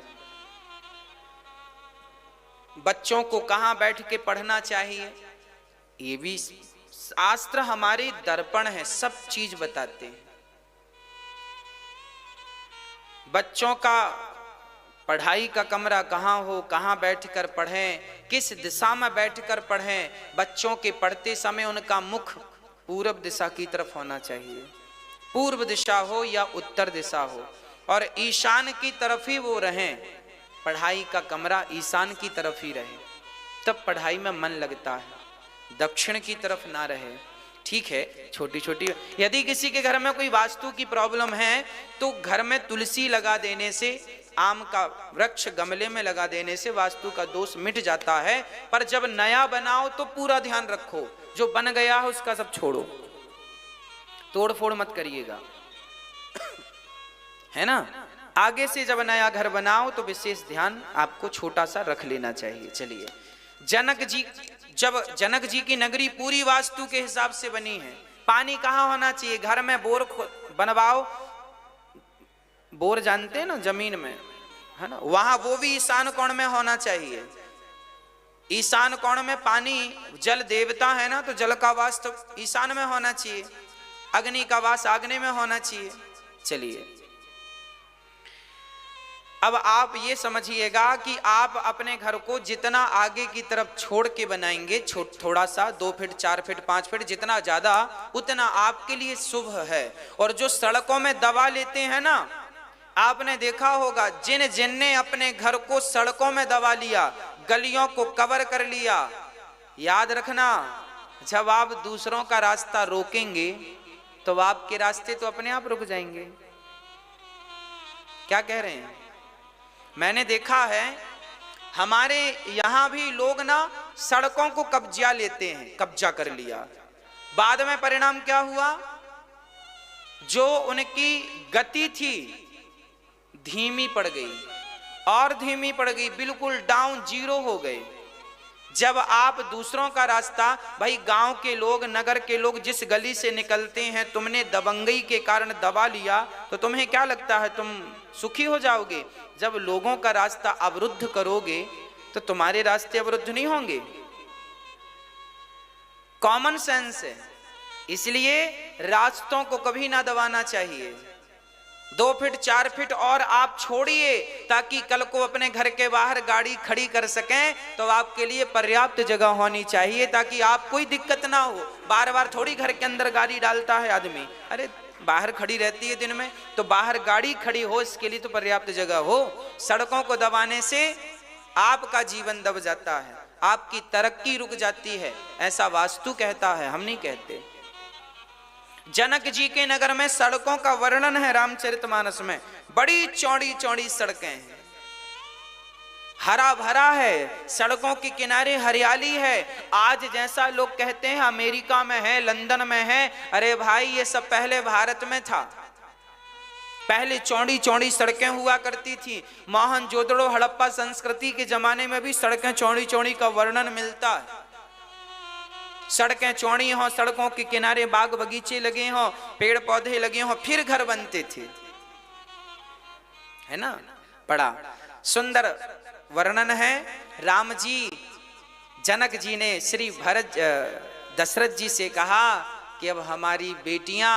बच्चों को कहां बैठ के पढ़ना चाहिए, ये भी शास्त्र हमारे दर्पण है, सब चीज बताते हैं। बच्चों का पढ़ाई का कमरा कहाँ हो, कहाँ बैठकर पढ़ें, किस दिशा में बैठकर पढ़ें। बच्चों के पढ़ते समय उनका मुख पूरब दिशा की तरफ होना चाहिए, पूर्व दिशा हो या उत्तर दिशा हो, और ईशान की तरफ ही वो रहें। पढ़ाई का कमरा ईशान की तरफ ही रहे, तब पढ़ाई में मन लगता है, दक्षिण की तरफ ना रहे। ठीक है, छोटी छोटी, यदि किसी के घर में कोई वास्तु की प्रॉब्लम है तो घर में तुलसी लगा देने से, आम का वृक्ष गमले में लगा देने से वास्तु का दोष मिट जाता है। पर जब नया बनाओ तो पूरा ध्यान रखो, जो बन गया है उसका सब छोड़ो, तोड़ फोड़ मत करिएगा, है ना। आगे से जब नया घर बनाओ तो विशेष ध्यान आपको छोटा सा रख लेना चाहिए। चलिए, जनक जी की नगरी पूरी वास्तु के हिसाब से बनी है। पानी कहाँ होना चाहिए? घर में बोर बनवाओ, बोर जानते हैं ना, जमीन में, है ना, वहां वो भी ईशान कोण में होना चाहिए। ईशान कोण में पानी, जल देवता है ना, तो जल का वास तो ईशान में होना चाहिए, अग्नि का वास आग्नेय में होना चाहिए। चलिए, अब आप ये समझिएगा कि आप अपने घर को जितना आगे की तरफ छोड़ के बनाएंगे, थोड़ा सा 2 फीट 4 फीट 5 फीट जितना ज्यादा, उतना आपके लिए शुभ है। और जो सड़कों में दबा लेते हैं ना, आपने देखा होगा, जिनने अपने घर को सड़कों में दबा लिया, गलियों को कवर कर लिया, याद रखना, जब आप दूसरों का रास्ता रोकेंगे तो आपके रास्ते तो अपने आप रुक जाएंगे। क्या कह रहे हैं? मैंने देखा है हमारे यहां भी लोग ना सड़कों को कब्जा लेते हैं, कब्जा कर लिया, बाद में परिणाम क्या हुआ? जो उनकी गति थी धीमी पड़ गई, और धीमी पड़ गई, बिल्कुल डाउन, जीरो हो गए। जब आप दूसरों का रास्ता, भाई गांव के लोग, नगर के लोग जिस गली से निकलते हैं, तुमने दबंगई के कारण दबा लिया, तो तुम्हें क्या लगता है तुम सुखी हो जाओगे? जब लोगों का रास्ता अवरुद्ध करोगे तो तुम्हारे रास्ते अवरुद्ध नहीं होंगे। कॉमन सेंस है। इसलिए रास्तों को कभी ना दबाना चाहिए। 2 फीट 4 फीट और आप छोड़िए, ताकि कल को अपने घर के बाहर गाड़ी खड़ी कर सकें, तो आपके लिए पर्याप्त जगह होनी चाहिए, ताकि आप कोई दिक्कत ना हो। बार बार थोड़ी घर के अंदर गाड़ी डालता है आदमी, अरे बाहर खड़ी रहती है दिन में, तो बाहर गाड़ी खड़ी हो, इसके लिए तो पर्याप्त जगह हो। सड़कों को दबाने से आपका जीवन दब जाता है, आपकी तरक्की रुक जाती है, ऐसा वास्तु कहता है, हम नहीं कहते। जनक जी के नगर में सड़कों का वर्णन है रामचरितमानस में। बड़ी चौड़ी चौड़ी सड़कें हैं, हरा भरा है, सड़कों के किनारे हरियाली है। आज जैसा लोग कहते हैं अमेरिका में है, लंदन में है, अरे भाई ये सब पहले भारत में था। पहले चौड़ी चौड़ी सड़कें हुआ करती थी। मोहनजोदड़ो हड़प्पा संस्कृति के जमाने में भी सड़कें चौड़ी चौड़ी का वर्णन मिलता है। सड़कें चौड़ी हों, सड़कों के किनारे बाग बगीचे लगे हों, पेड़ पौधे लगे हों, फिर घर बनते थे, है ना। बड़ा सुंदर वर्णन है। राम जी, जनक जी ने श्री भरत दशरथ जी से कहा कि अब हमारी बेटियां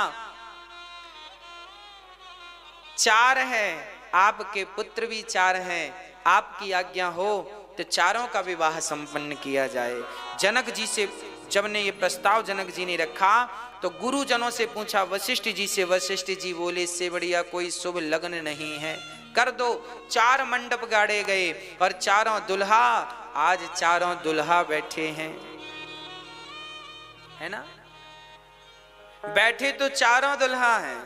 4 हैं, आपके पुत्र भी 4 हैं, आपकी आज्ञा हो तो चारों का विवाह संपन्न किया जाए। जनक जी से जब ने ये प्रस्ताव जनक जी ने रखा तो गुरुजनों से पूछा वशिष्ठ जी से। वशिष्ठ जी बोले इससे बढ़िया कोई शुभ लग्न नहीं है, कर दो। 4 मंडप गाड़े गए और चारों दुल्हा, आज चारों दुल्हा बैठे हैं, है ना। बैठे तो चारों दुल्हा हैं,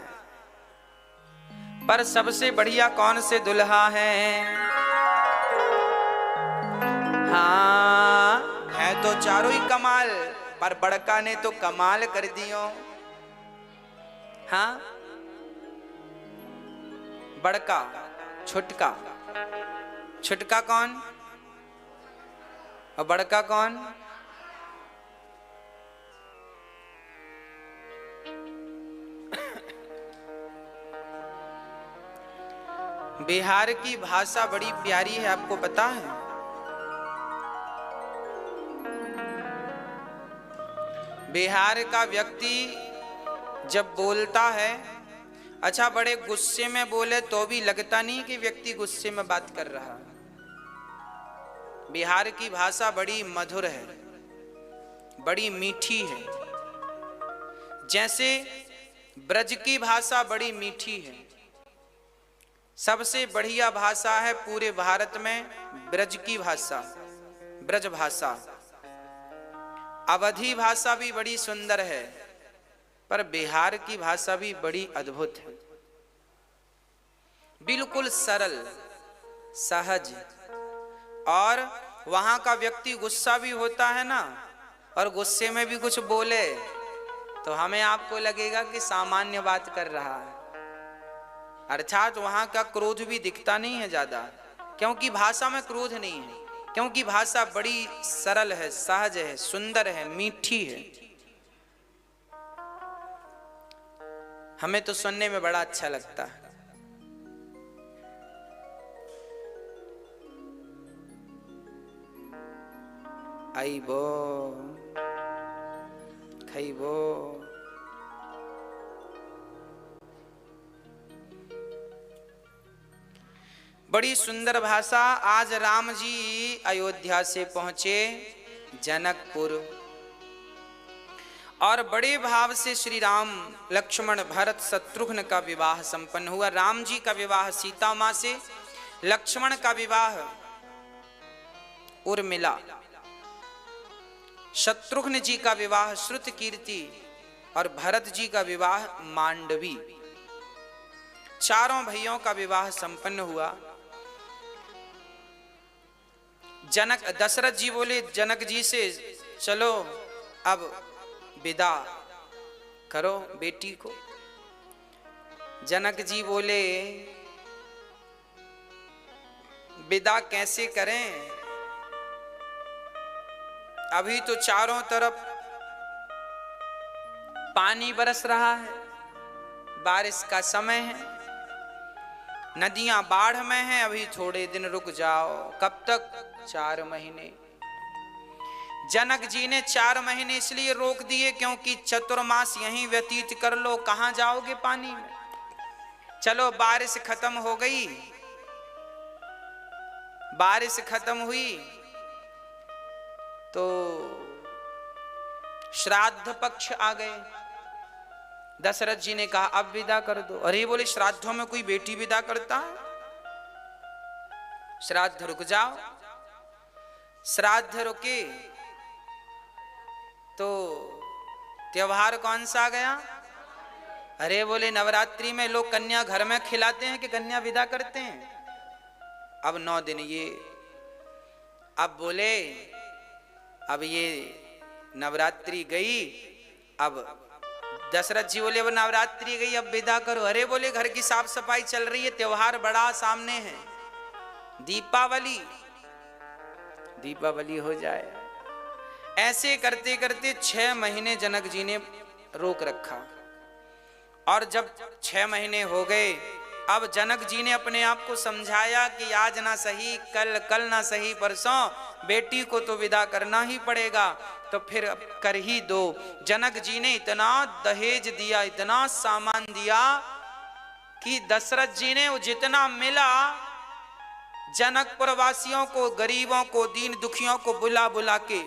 पर सबसे बढ़िया कौन से दुल्हा हैं? हाँ, है तो चारों ही कमाल, पर बड़का ने तो कमाल कर दियो। हाँ, बड़का, छुटका, छुटका कौन और बड़का कौन? बिहार की भाषा बड़ी प्यारी है, आपको पता है? बिहार का व्यक्ति जब बोलता है, अच्छा बड़े गुस्से में बोले तो भी लगता नहीं कि व्यक्ति गुस्से में बात कर रहा है। बिहार की भाषा बड़ी मधुर है, बड़ी मीठी है। जैसे ब्रज की भाषा बड़ी मीठी है। सबसे बढ़िया भाषा है पूरे भारत में ब्रज की भाषा, ब्रज भाषा। अवधी भाषा भी बड़ी सुंदर है, पर बिहार की भाषा भी बड़ी अद्भुत है। बिल्कुल सरल, सहज, और वहां का व्यक्ति गुस्सा भी होता है ना, और गुस्से में भी कुछ बोले तो हमें आपको लगेगा कि सामान्य बात कर रहा है। अर्थात वहां का क्रोध भी दिखता नहीं है ज्यादा, क्योंकि भाषा में क्रोध नहीं है, क्योंकि भाषा बड़ी सरल है, सहज है, सुंदर है, मीठी है। हमें तो सुनने में बड़ा अच्छा लगता है। आइबो खाइबो, बड़ी सुंदर भाषा। आज राम जी अयोध्या से पहुंचे जनकपुर, और बड़े भाव से श्री राम लक्ष्मण भरत शत्रुघ्न का विवाह संपन्न हुआ। राम जी का विवाह सीता मां से, लक्ष्मण का विवाह उर्मिला, शत्रुघ्न जी का विवाह श्रुतकीर्ति, और भरत जी का विवाह मांडवी। चारों भाइयों का विवाह संपन्न हुआ। जनक दशरथ जी बोले जनक जी से, चलो अब विदा करो बेटी को। जनक जी बोले विदा कैसे करें, अभी तो चारों तरफ पानी बरस रहा है, बारिश का समय है, नदियां बाढ़ में हैं, अभी थोड़े दिन रुक जाओ। कब तक? 4 महीने। जनक जी ने 4 महीने इसलिए रोक दिए क्योंकि चतुर्मास यहीं व्यतीत कर लो, कहां जाओगे पानी में। चलो बारिश खत्म हो गई, बारिश खत्म हुई तो श्राद्ध पक्ष आ गए। दशरथ जी ने कहा अब विदा कर दो। अरे बोले श्राद्धों में कोई बेटी विदा करता है? श्राद्ध रुक जाओ। श्राद्ध रुके तो त्योहार कौन सा आ गया? अरे बोले नवरात्रि में लोग कन्या घर में खिलाते हैं कि कन्या विदा करते हैं? अब 9 दिन ये, अब बोले अब ये नवरात्रि गई, अब दशरथ जी बोले अब नवरात्रि गई अब विदा करो। अरे बोले घर की साफ सफाई चल रही है, त्योहार बड़ा सामने है, दीपावली, दीपावली हो जाए। ऐसे करते करते 6 महीने जनक जी ने रोक रखा, और जब 6 महीने हो गए, अब जनक जी ने अपने आप को समझाया कि आज ना सही कल, कल ना सही परसों, बेटी को तो विदा करना ही पड़ेगा, तो फिर कर ही दो। जनक जी ने इतना दहेज दिया, इतना सामान दिया कि दशरथ जी ने जितना मिला जनकपुर वासियों को, गरीबों को, दीन दुखियों को बुला बुला के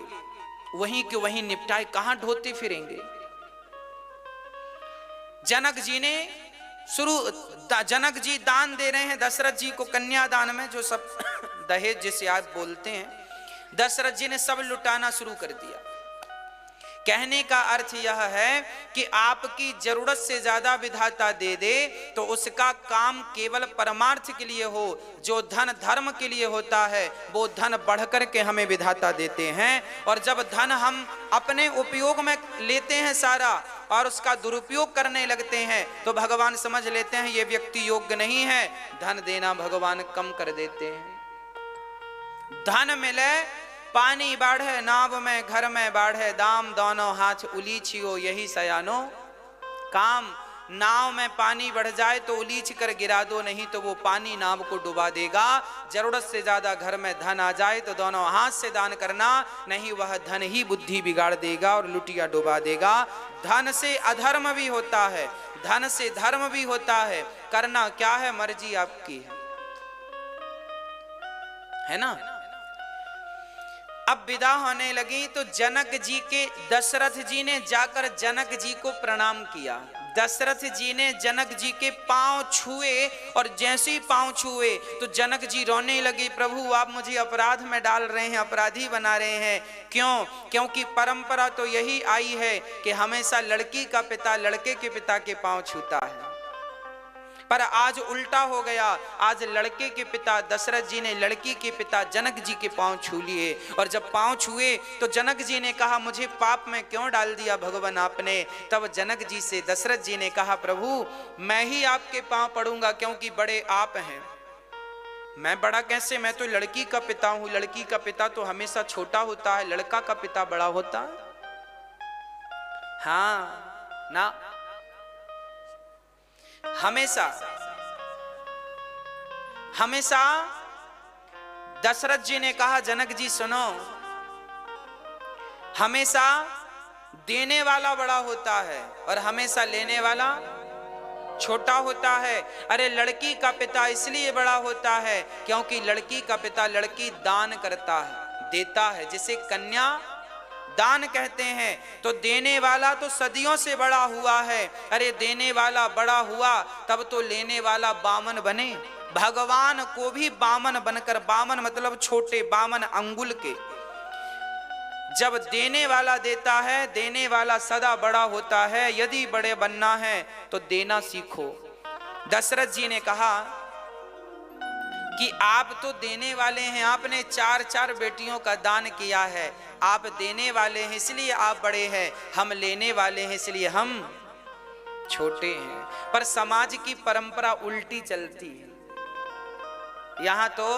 वहीं के वहीं निपटाए। कहां ढोते फिरेंगे। जनक जी ने जनक जी दान दे रहे हैं दशरथ जी को, कन्यादान में जो सब दहेज जिसे आप बोलते हैं, दशरथ जी ने सब लुटाना शुरू कर दिया। कहने का अर्थ यह है कि आपकी जरूरत से ज्यादा विधाता दे दे तो उसका काम केवल परमार्थ के लिए हो। जो धन धर्म के लिए होता है वो धन बढ़कर के हमें विधाता देते हैं, और जब धन हम अपने उपयोग में लेते हैं सारा और उसका दुरुपयोग करने लगते हैं तो भगवान समझ लेते हैं ये व्यक्ति योग्य नहीं है, धन देना भगवान कम कर देते हैं। धन मिले पानी बाढ़े, नाव में घर में बाढ़े, दाम दोनों हाथ उलीछियो यही सयानो काम। नाव में पानी बढ़ जाए तो उलीछ कर गिरा दो, नहीं तो वो पानी नाव को डुबा देगा। जरूरत से ज्यादा घर में धन आ जाए तो दोनों हाथ से दान करना, नहीं वह धन ही बुद्धि बिगाड़ देगा और लुटिया डुबा देगा। धन से अधर्म भी होता है, धन से धर्म भी होता है, करना क्या है मर्जी आपकी है ना। अब विदा होने लगी तो जनक जी के, दशरथ जी ने जाकर जनक जी को प्रणाम किया। दशरथ जी ने जनक जी के पांव छुए, और जैसे ही पांव छुए तो जनक जी रोने लगे, प्रभु आप मुझे अपराध में डाल रहे हैं, अपराधी बना रहे हैं। क्यों? क्योंकि परंपरा तो यही आई है कि हमेशा लड़की का पिता लड़के के पिता के पांव छूता है। पर आज उल्टा हो गया। आज लड़के के पिता दशरथ जी ने लड़की के पिता जनक जी के पांव छू लिए, और जब पांव छुए तो जनक जी ने कहा मुझे पाप में क्यों डाल दिया भगवान आपने। तब जनक जी से दशरथ जी ने कहा प्रभु मैं ही आपके पांव पड़ूंगा, क्योंकि बड़े आप हैं। मैं बड़ा कैसे, मैं तो लड़की का पिता हूं। लड़की का पिता तो हमेशा छोटा होता है, लड़का का पिता बड़ा होता है। हाँ ना, हमेशा हमेशा दशरथ जी ने कहा जनक जी सुनो, हमेशा देने वाला बड़ा होता है और हमेशा लेने वाला छोटा होता है। अरे लड़की का पिता इसलिए बड़ा होता है क्योंकि लड़की का पिता लड़की दान करता है, देता है, जिसे कन्या दान कहते हैं। तो देने वाला तो सदियों से बड़ा हुआ है। अरे देने वाला बड़ा हुआ तब तो लेने वाला बामन बने। भगवान को भी बामन बनकर, बामन मतलब छोटे, बामन अंगुल के, जब देने वाला देता है, देने वाला सदा बड़ा होता है। यदि बड़े बनना है तो देना सीखो। दशरथ जी ने कहा कि आप तो देने वाले हैं, आपने 4 बेटियों का दान किया है। आप देने वाले हैं इसलिए आप बड़े हैं, हम लेने वाले हैं इसलिए हम छोटे हैं। पर समाज की परंपरा उल्टी चलती है। यहां तो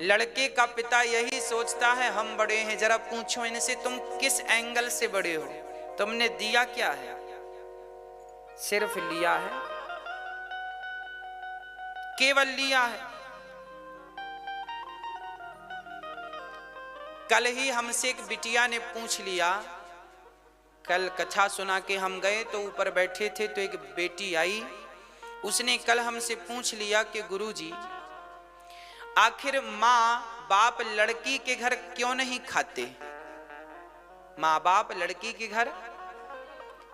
लड़के का पिता यही सोचता है हम बड़े हैं। जरा पूछो इनसे तुम किस एंगल से बड़े हो, तुमने दिया क्या है? सिर्फ लिया है, केवल लिया है। कल ही हमसे एक बिटिया ने पूछ लिया, कल कथा सुना के हम गए तो ऊपर बैठे थे तो एक बेटी आई, उसने कल हमसे पूछ लिया कि गुरुजी आखिर माँ बाप लड़की के घर क्यों नहीं खाते? माँ बाप लड़की के घर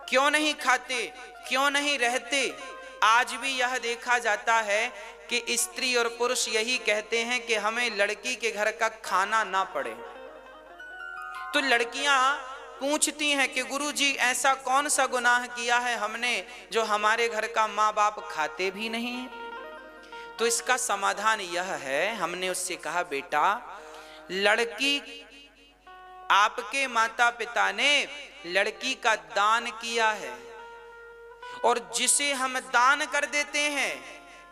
क्यों नहीं खाते, क्यों नहीं रहते? आज भी यह देखा जाता है कि स्त्री और पुरुष यही कहते हैं कि हमें लड़की के घर का खाना ना पड़े। तो लड़कियां पूछती हैं कि गुरुजी ऐसा कौन सा गुनाह किया है हमने जो हमारे घर का माँ बाप खाते भी नहीं? तो इसका समाधान यह है, हमने उससे कहा बेटा लड़की, आपके माता पिता ने लड़की का दान किया है, और जिसे हम दान कर देते हैं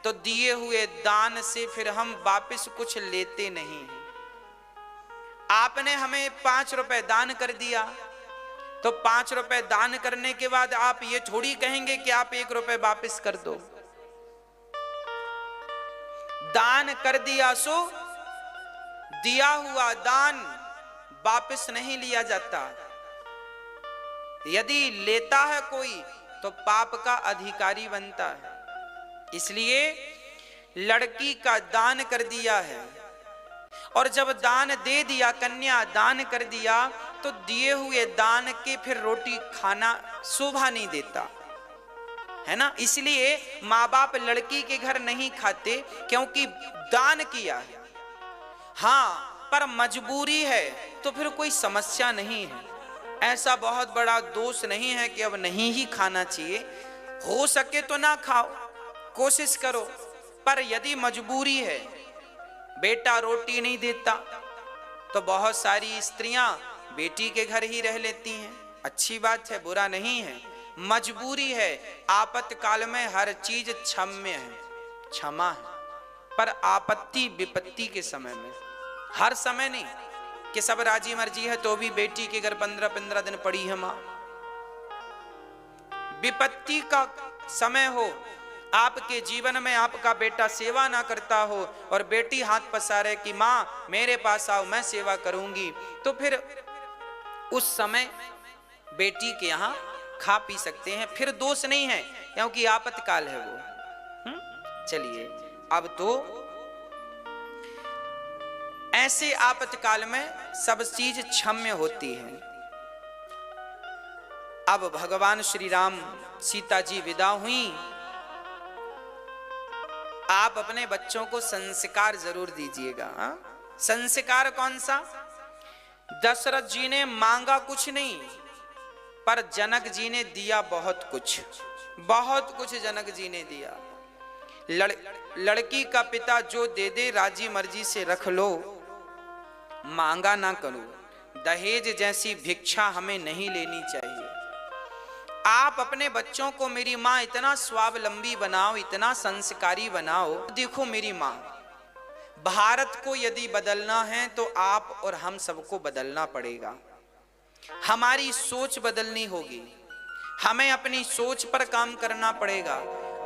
तो दिए हुए दान से फिर हम वापस कुछ लेते नहीं हैं। आपने हमें 5 रुपए दान कर दिया तो 5 रुपए दान करने के बाद आप ये थोड़ी कहेंगे कि आप 1 रुपए वापस कर दो। दान कर दिया सो दिया हुआ दान वापस नहीं लिया जाता। यदि लेता है कोई तो पाप का अधिकारी बनता है। इसलिए लड़की का दान कर दिया है, और जब दान दे दिया, कन्या दान कर दिया, तो दिए हुए दान के फिर रोटी खाना शोभा नहीं देता है ना। इसलिए माँ बाप लड़की के घर नहीं खाते क्योंकि दान किया है। हाँ, पर मजबूरी है तो फिर कोई समस्या नहीं है। ऐसा बहुत बड़ा दोष नहीं है कि अब नहीं ही खाना चाहिए। हो सके तो ना खाओ, कोशिश करो। पर यदि मजबूरी है, बेटा रोटी नहीं देता, तो बहुत सारी स्त्रियां बेटी के घर ही रह लेती हैं। अच्छी बात है, बुरा नहीं है, मजबूरी है। आपातकाल में हर चीज क्षम्य है, क्षमा है। पर आपत्ति विपत्ति के समय में, हर समय नहीं कि सब राजी मर्जी है तो भी बेटी के घर 15-15 दिन पड़ी है मां। विपत्ति का समय हो, आपके जीवन में आपका बेटा सेवा ना करता हो और बेटी हाथ पसारे कि मां मेरे पास आओ मैं सेवा करूंगी, तो फिर उस समय बेटी के यहां खा पी सकते हैं, फिर दोष नहीं है क्योंकि आपातकाल है वो। चलिए, अब तो ऐसे आपातकाल में सब चीज क्षम्य होती है। अब भगवान श्री राम सीता जी विदा हुई। आप अपने बच्चों को संस्कार जरूर दीजिएगा। संस्कार कौन सा? दशरथ जी ने मांगा कुछ नहीं, पर जनक जी ने दिया बहुत कुछ, बहुत कुछ जनक जी ने दिया। लड़की का पिता जो दे दे राजी मर्जी से रख लो, मांगा ना करो। दहेज जैसी भिक्षा हमें नहीं लेनी चाहिए। आप अपने बच्चों को मेरी माँ इतना स्वावलंबी बनाओ, इतना संस्कारी बनाओ। देखो मेरी माँ, भारत को यदि बदलना है तो आप और हम सबको बदलना पड़ेगा। हमारी सोच बदलनी होगी, हमें अपनी सोच पर काम करना पड़ेगा,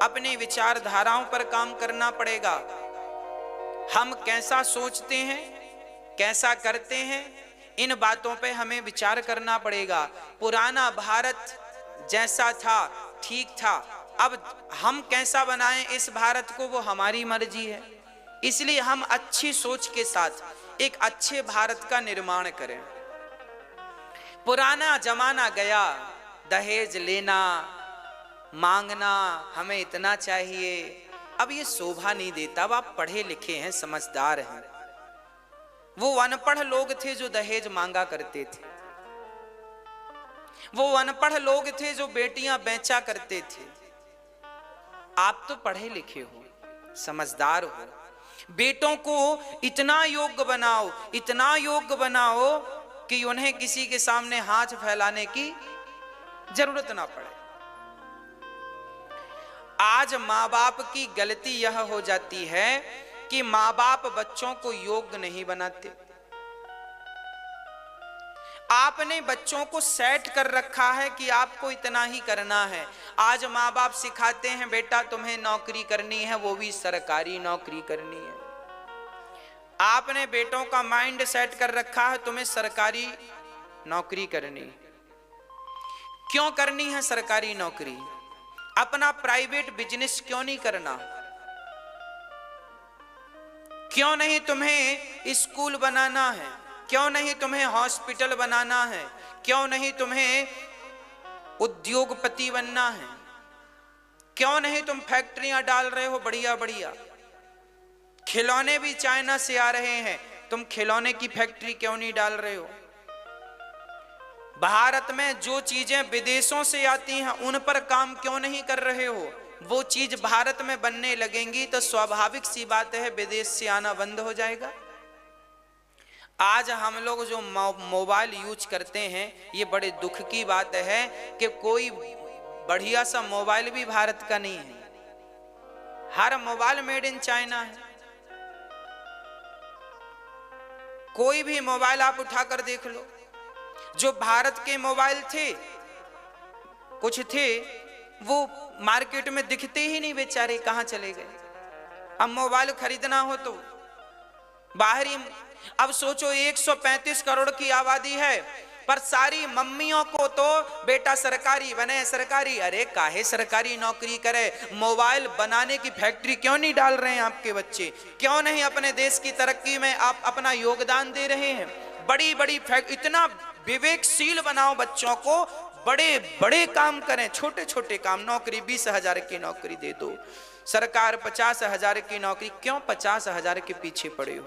अपनी विचारधाराओं पर काम करना पड़ेगा। हम कैसा सोचते हैं, कैसा करते हैं, इन बातों पे हमें विचार करना पड़ेगा। पुराना भारत जैसा था ठीक था, अब हम कैसा बनाएं इस भारत को वो हमारी मर्जी है। इसलिए हम अच्छी सोच के साथ एक अच्छे भारत का निर्माण करें। पुराना जमाना गया, दहेज लेना, मांगना, हमें इतना चाहिए, अब ये शोभा नहीं देता। अब आप पढ़े लिखे हैं, समझदार हैं। वो अनपढ़ लोग थे जो दहेज मांगा करते थे, वो अनपढ़ लोग थे जो बेटियां बेचा करते थे। आप तो पढ़े लिखे हो, समझदार हो। बेटों को इतना योग्य बनाओ, इतना योग्य बनाओ कि उन्हें किसी के सामने हाथ फैलाने की जरूरत ना पड़े। आज माँ बाप की गलती यह हो जाती है कि माँ बाप बच्चों को योग्य नहीं बनाते। आपने बच्चों को सेट कर रखा है कि आपको इतना ही करना है। आज माँ बाप सिखाते हैं, बेटा तुम्हें नौकरी करनी है, वो भी सरकारी नौकरी करनी है। आपने बेटों का माइंड सेट कर रखा है, तुम्हें सरकारी नौकरी करनी। क्यों करनी है सरकारी नौकरी? अपना प्राइवेट बिजनेस क्यों नहीं करना? क्यों नहीं तुम्हें स्कूल बनाना है? क्यों नहीं तुम्हें हॉस्पिटल बनाना है? क्यों नहीं तुम्हें उद्योगपति बनना है? क्यों नहीं तुम फैक्ट्रियां डाल रहे हो बढ़िया बढ़िया? खिलौने भी चाइना से आ रहे हैं, तुम खिलौने की फैक्ट्री क्यों नहीं डाल रहे हो? भारत में जो चीजें विदेशों से आती हैं उन पर काम क्यों नहीं कर रहे हो? वो चीज भारत में बनने लगेंगी तो स्वाभाविक सी बात है विदेश से आना बंद हो जाएगा। आज हम लोग जो मोबाइल यूज करते हैं, ये बड़े दुख की बात है कि कोई बढ़िया सा मोबाइल भी भारत का नहीं है। हर मोबाइल मेड इन चाइना है। कोई भी मोबाइल आप उठाकर देख लो, जो भारत के मोबाइल थे, कुछ थे वो मार्केट में दिखते ही नहीं, बेचारे कहां चले गए। अब मोबाइल खरीदना हो तो बाहरी, अब सोचो 135 करोड़ की आबादी है, पर सारी मम्मियों को तो बेटा सरकारी बने, सरकारी। अरे काहे सरकारी नौकरी करे? मोबाइल बनाने की फैक्ट्री क्यों नहीं डाल रहे हैं आपके बच्चे? क्यों नहीं अपने देश की तरक्की में आप अपना योगदान दे रहे हैं? बड़ी बड़ी इतना विवेकशील बनाओ बच्चों को, बड़े बड़े काम करें, छोटे छोटे काम। नौकरी 20,000 की नौकरी दे दो, सरकार 50,000 की नौकरी। क्यों 50,000 के पीछे पड़े हो?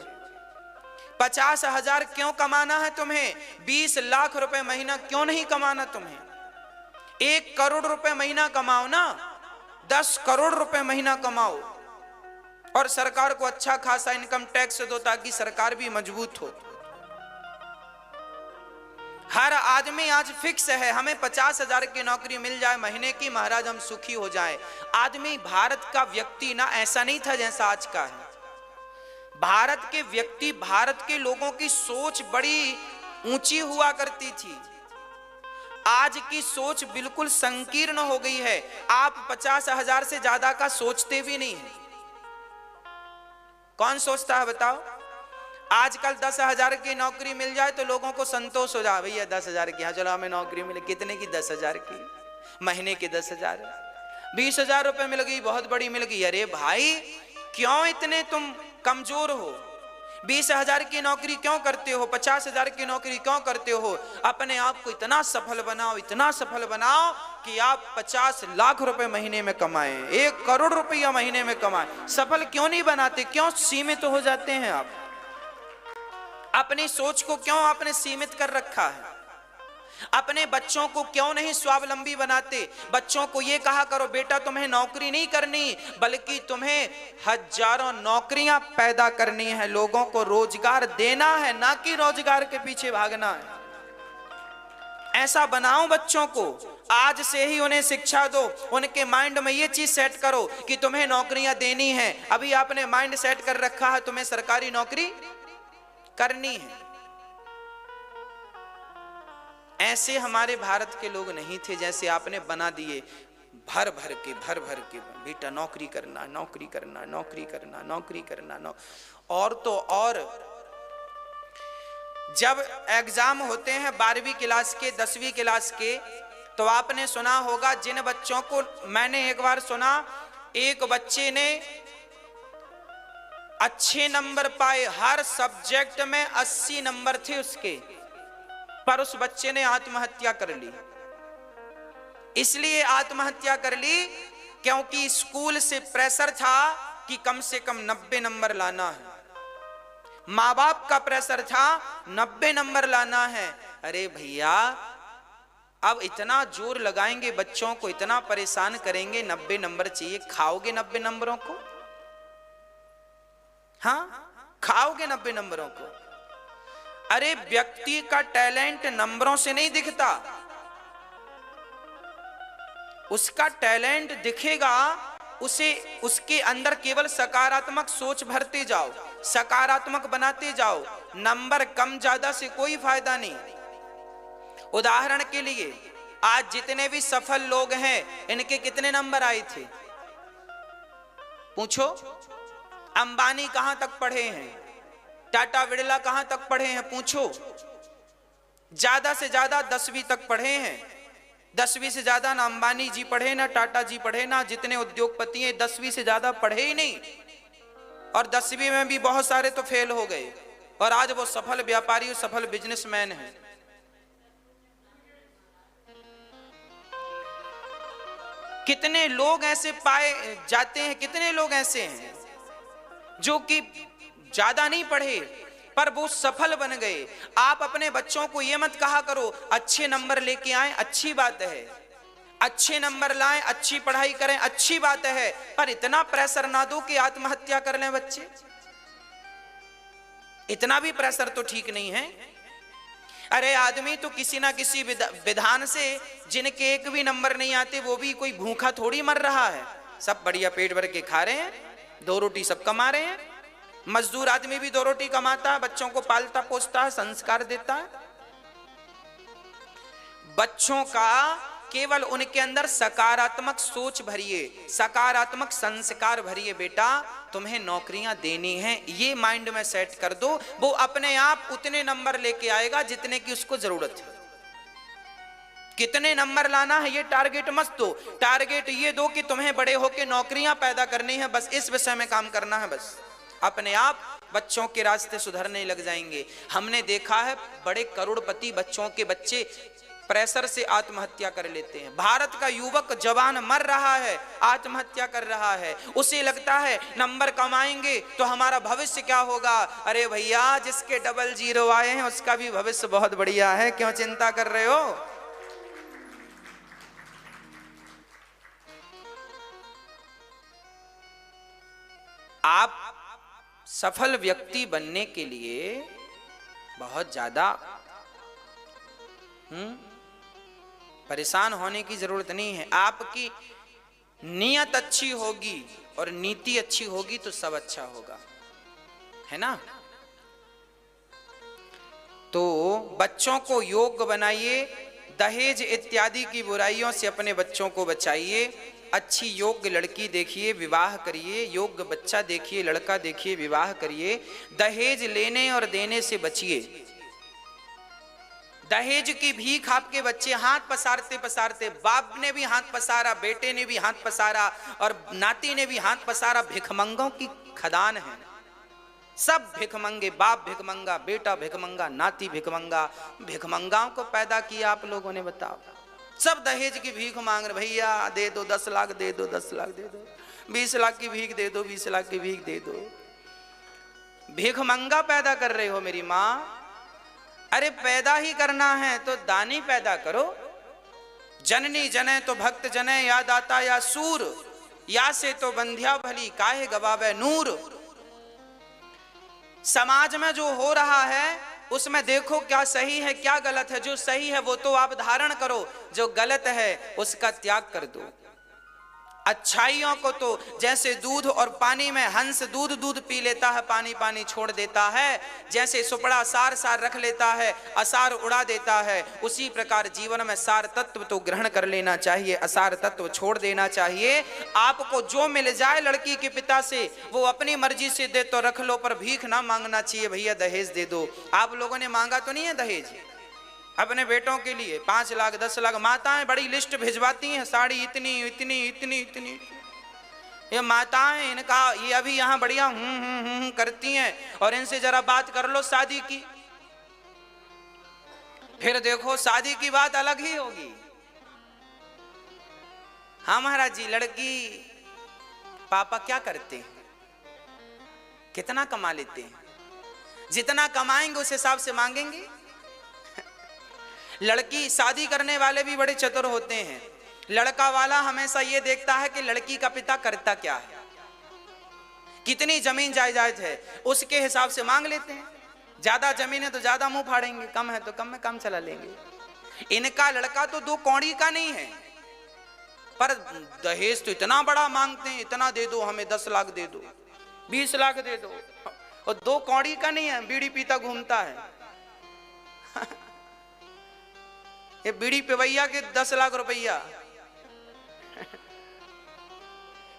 50,000 क्यों कमाना है तुम्हें? 20 लाख रुपए महीना क्यों नहीं कमाना तुम्हें? 1 करोड़ रुपए महीना कमाओ ना, 10 करोड़ रुपए महीना कमाओ और सरकार को अच्छा खासा इनकम टैक्स दो ताकि सरकार भी मजबूत हो। हर आदमी आज फिक्स है, हमें 50,000 की नौकरी मिल जाए महीने की, महाराज हम सुखी हो जाएं। आदमी, भारत का व्यक्ति ना ऐसा नहीं था जैसा आज का है। भारत के व्यक्ति, भारत के लोगों की सोच बड़ी ऊंची हुआ करती थी। आज की सोच बिल्कुल संकीर्ण हो गई है। आप 50,000 से ज्यादा का सोचते भी नहीं है। कौन सोचता है बताओ? आजकल 10,000 की नौकरी मिल जाए तो लोगों को संतोष हो जाए, भैया 10,000 की, हाँ चलो हमें नौकरी मिले। कितने की? 10,000 की, महीने के 10,000। 20,000 रुपए मिल गई, बहुत बड़ी मिल गई। अरे भाई क्यों इतने तुम कमजोर हो? 20,000 की नौकरी क्यों करते हो? 50,000 की नौकरी क्यों करते हो? अपने आप को इतना सफल बनाओ, इतना सफल बनाओ कि आप 50 लाख रुपए महीने में कमाएं, 1 करोड़ रुपया महीने में कमाएं। सफल क्यों नहीं बनाते? क्यों सीमित हो जाते हैं आप? अपनी सोच को क्यों आपने सीमित कर रखा है? अपने बच्चों को क्यों नहीं स्वावलंबी बनाते? बच्चों को ये कहा करो बेटा तुम्हें नौकरी नहीं करनी, बल्कि तुम्हें हजारों नौकरियां पैदा करनी है, लोगों को रोजगार देना है, ना कि रोजगार के पीछे भागना है। ऐसा बनाओ बच्चों को, आज से ही उन्हें शिक्षा दो, उनके माइंड में ये चीज सेट करो कि तुम्हें नौकरियां देनी है। अभी आपने माइंड सेट कर रखा है तुम्हें सरकारी नौकरी करनी है। ऐसे हमारे भारत के लोग नहीं थे जैसे आपने बना दिए, भर भर के बेटा नौकरी करना, नौकरी करना, नौकरी करना, नौकरी करना। और तो और जब एग्जाम होते हैं 12वीं क्लास के, 10वीं क्लास के, तो आपने सुना होगा जिन बच्चों को, मैंने एक बार सुना एक बच्चे ने अच्छे नंबर पाए, हर सब्जेक्ट में 80 नंबर थे उसके, पर उस बच्चे ने आत्महत्या कर ली। इसलिए आत्महत्या कर ली क्योंकि स्कूल से प्रेशर था कि कम से कम 90 नंबर लाना है, माँ बाप का प्रेशर था 90 नंबर लाना है। अरे भैया अब इतना जोर लगाएंगे बच्चों को, इतना परेशान करेंगे, 90 नंबर चाहिए, खाओगे 90 नंबरों को? हाँ खाओगे 90 नंबरों को? अरे व्यक्ति का टैलेंट नंबरों से नहीं दिखता, उसका टैलेंट दिखेगा उसे, उसके अंदर केवल सकारात्मक सोच भरते जाओ, सकारात्मक बनाते जाओ, नंबर कम ज्यादा से कोई फायदा नहीं। उदाहरण के लिए आज जितने भी सफल लोग हैं इनके कितने नंबर आए थे? पूछो। अंबानी कहां तक पढ़े हैं? टाटा बिरला कहां तक पढ़े हैं? पूछो। ज्यादा से ज्यादा 10वीं तक पढ़े हैं। 10वीं से ज्यादा ना अंबानी जी पढ़े, ना टाटा जी पढ़े, ना जितने उद्योगपति हैं 10वीं से ज्यादा पढ़े ही नहीं। और 10वीं में भी बहुत सारे तो फेल हो गए और आज वो सफल व्यापारी और सफल बिजनेसमैन हैं। कितने लोग ऐसे पाए जाते हैं, कितने लोग ऐसे हैं जो कि ज्यादा नहीं पढ़े पर वो सफल बन गए। आप अपने बच्चों को ये मत कहा करो अच्छे नंबर लेके आए, अच्छी बात है, अच्छे नंबर लाएं, अच्छी पढ़ाई करें, अच्छी बात है, पर इतना प्रेशर ना दो कि आत्महत्या कर लें बच्चे। इतना भी प्रेशर तो ठीक नहीं है। अरे आदमी तो किसी ना किसी विधान से, जिनके एक भी नंबर नहीं आते वो भी कोई भूखा थोड़ी मर रहा है, सब बढ़िया पेट भर के खा रहे हैं, 2 रोटी सब कमा रहे हैं। मजदूर आदमी भी 2 रोटी कमाता है, बच्चों को पालता पोसता है, संस्कार देता है। बच्चों का केवल उनके अंदर सकारात्मक सोच भरिए, सकारात्मक संस्कार भरिए, बेटा तुम्हें नौकरियां देनी हैं, ये माइंड में सेट कर दो, वो अपने आप उतने नंबर लेके आएगा जितने की उसको जरूरत है। कितने नंबर लाना है ये टारगेट मत दो, टारगेट ये दो कि तुम्हें बड़े होकर नौकरियां पैदा करनी है, बस इस विषय में काम करना है। बस अपने आप बच्चों के रास्ते सुधरने लग जाएंगे। हमने देखा है बड़े करोड़पति बच्चों के बच्चे प्रेशर से आत्महत्या कर लेते हैं। भारत का युवक जवान मर रहा है, आत्महत्या कर रहा है, उसे लगता है नंबर कमाएंगे तो हमारा भविष्य क्या होगा। अरे भैया जिसके 00 आए हैं उसका भी भविष्य बहुत बढ़िया है, क्यों चिंता कर रहे हो? आप सफल व्यक्ति बनने के लिए बहुत ज्यादा परेशान होने की जरूरत नहीं है। आपकी नियत अच्छी होगी और नीति अच्छी होगी तो सब अच्छा होगा, है ना? तो बच्चों को योग्य बनाइए, दहेज इत्यादि की बुराइयों से अपने बच्चों को बचाइए। अच्छी योग्य लड़की देखिए, विवाह करिए, योग्य बच्चा देखिए, लड़का देखिए, विवाह करिए। दहेज लेने और देने से बचिए। दहेज की भीख आपके बच्चे हाथ पसारते पसारते, बाप ने भी हाथ पसारा, बेटे ने भी हाथ पसारा और नाती ने भी हाथ पसारा। भिखमंगों की खदान है, सब भिखमंगे, बाप भिखमंगा, बेटा भिखमंगा, नाती भिखमंगा। भिखमंगाओं को पैदा किया आप लोगों ने, बताओ। सब दहेज की भीख मांग रहे, भैया दे दो 10 लाख, दे दो 10 लाख, दे दो 20 लाख की भीख, दे दो 20 लाख की भीख, दे दो। भिखमंगा पैदा कर रहे हो मेरी माँ। अरे पैदा ही करना है तो दानी पैदा करो। जननी जने तो भक्त जने, या दाता या सूर, या से तो बंध्या भली, काहे गवावे नूर। समाज में जो हो रहा है उसमें देखो क्या सही है क्या गलत है। जो सही है वो तो आप धारण करो, जो गलत है उसका त्याग कर दो। अच्छाइयों को तो जैसे दूध और पानी में हंस दूध दूध पी लेता है, पानी पानी छोड़ देता है, जैसे सुपड़ा सार सार रख लेता है, असार उड़ा देता है, उसी प्रकार जीवन में सार तत्व तो ग्रहण कर लेना चाहिए, असार तत्व छोड़ देना चाहिए। आपको जो मिल जाए लड़की के पिता से वो अपनी मर्जी से दे तो रख लो, पर भीख ना मांगना चाहिए, भैया दहेज दे दो। आप लोगों ने मांगा तो नहीं है दहेज अपने बेटों के लिए? 5 लाख 10 लाख माताएं बड़ी लिस्ट भिजवाती हैं, साड़ी इतनी इतनी इतनी इतनी। ये माताएं इनका ये अभी यहाँ बढ़िया करती हैं, और इनसे जरा बात कर लो शादी की, फिर देखो शादी की बात अलग ही होगी। हाँ महाराज जी, लड़की पापा क्या करते हैं, कितना कमा लेते हैं, जितना कमाएंगे उस हिसाब से मांगेंगे। लड़की शादी करने वाले भी बड़े चतुर होते हैं। लड़का वाला हमेशा ये देखता है कि लड़की का पिता करता क्या है, कितनी जमीन जायदाद है, उसके हिसाब से मांग लेते हैं। ज्यादा जमीन है तो ज्यादा मुंह फाड़ेंगे, कम है तो कम में कम चला लेंगे। इनका लड़का तो 2 कौड़ी का नहीं है, पर दहेज तो इतना बड़ा मांगते हैं, इतना दे दो हमें, 10 लाख दे दो, 20 लाख दे दो, और 2 कौड़ी का नहीं है, बीड़ी पीता घूमता है। ये बीड़ी पिवैया के 10 लाख रुपया।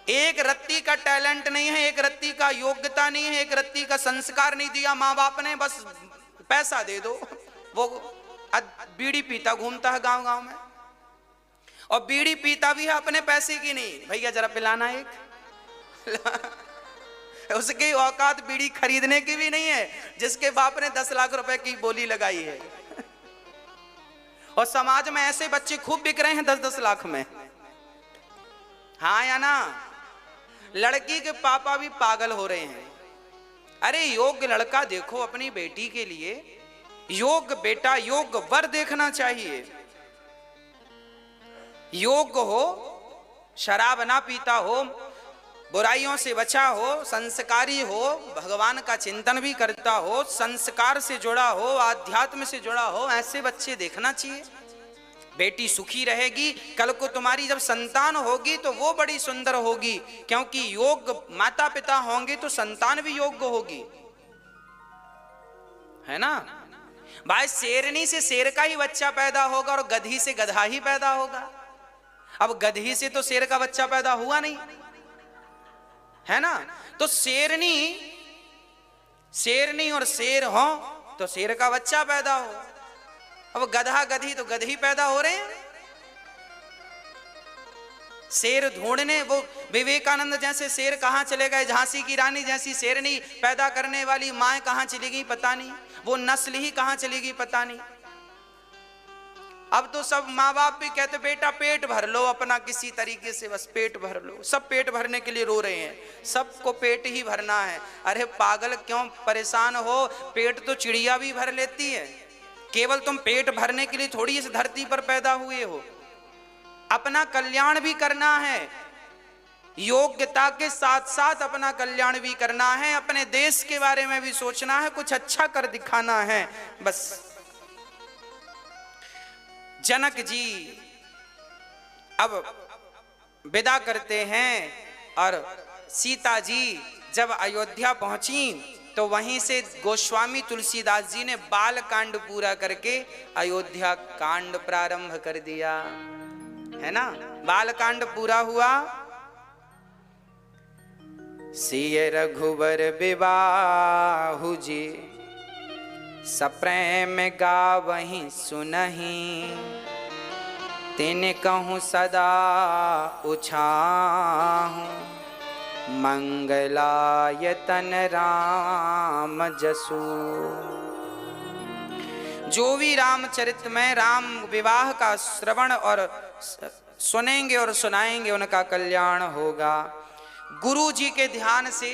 एक रत्ती का टैलेंट नहीं है, एक रत्ती का योग्यता नहीं है, एक रत्ती का संस्कार नहीं दिया माँ बाप ने, बस पैसा दे दो। वो बीड़ी पीता घूमता है गांव गांव में, और बीड़ी पीता भी है अपने पैसे की नहीं, भैया जरा पिलाना एक। उसकी औकात बीड़ी खरीदने की भी नहीं है, जिसके बाप ने 10 लाख रुपए की बोली लगाई है। और समाज में ऐसे बच्चे खूब बिक रहे हैं 10-10 लाख में। हाँ या ना? लड़की के पापा भी पागल हो रहे हैं। अरे योग्य लड़का देखो अपनी बेटी के लिए, योग्य बेटा, योग्य वर देखना चाहिए। योग्य हो, शराब ना पीता हो, बुराइयों से बचा हो, संस्कारी हो, भगवान का चिंतन भी करता हो, संस्कार से जुड़ा हो, आध्यात्म से जुड़ा हो, ऐसे बच्चे देखना चाहिए। बेटी सुखी रहेगी, कल को तुम्हारी जब संतान होगी तो वो बड़ी सुंदर होगी, क्योंकि योग्य माता पिता होंगे तो संतान भी योग्य होगी, है ना भाई? शेरनी से शेर का ही बच्चा पैदा होगा और गधी से गधा ही पैदा होगा। अब गधी से तो शेर का बच्चा पैदा हुआ नहीं, है ना? तो शेरनी और शेर हो तो शेर का बच्चा पैदा हो। अब गधा गधी तो गधी पैदा हो रहे हैं। शेर ढूंढने, वो विवेकानंद जैसे शेर कहां चले गए, झांसी की रानी जैसी शेरनी पैदा करने वाली मां कहां चली गई पता नहीं, वो नस्ल ही कहां चली गई पता नहीं। अब तो सब माँ बाप भी कहते बेटा पेट भर लो अपना, किसी तरीके से बस पेट भर लो। सब पेट भरने के लिए रो रहे हैं, सबको पेट ही भरना है। अरे पागल क्यों परेशान हो, पेट तो चिड़िया भी भर लेती है। केवल तुम पेट भरने के लिए थोड़ी इस धरती पर पैदा हुए हो, अपना कल्याण भी करना है। योग्यता के साथ साथ अपना कल्याण भी करना है, अपने देश के बारे में भी सोचना है, कुछ अच्छा कर दिखाना है। बस जनक जी अब विदा करते हैं, और सीता जी जब अयोध्या पहुंची तो वहीं से गोस्वामी तुलसीदास जी ने बाल कांड पूरा करके अयोध्या कांड प्रारंभ कर दिया, है ना? बाल कांड पूरा हुआ। सिय रघुवर विवाहु जी, सप्रेम गावहि सुनहि, तिन कहूँ सदा उछाहूँ, मंगलायतन राम जसु। जो भी रामचरित में राम विवाह का श्रवण और सुनेंगे और सुनाएंगे उनका कल्याण होगा। गुरु जी के ध्यान से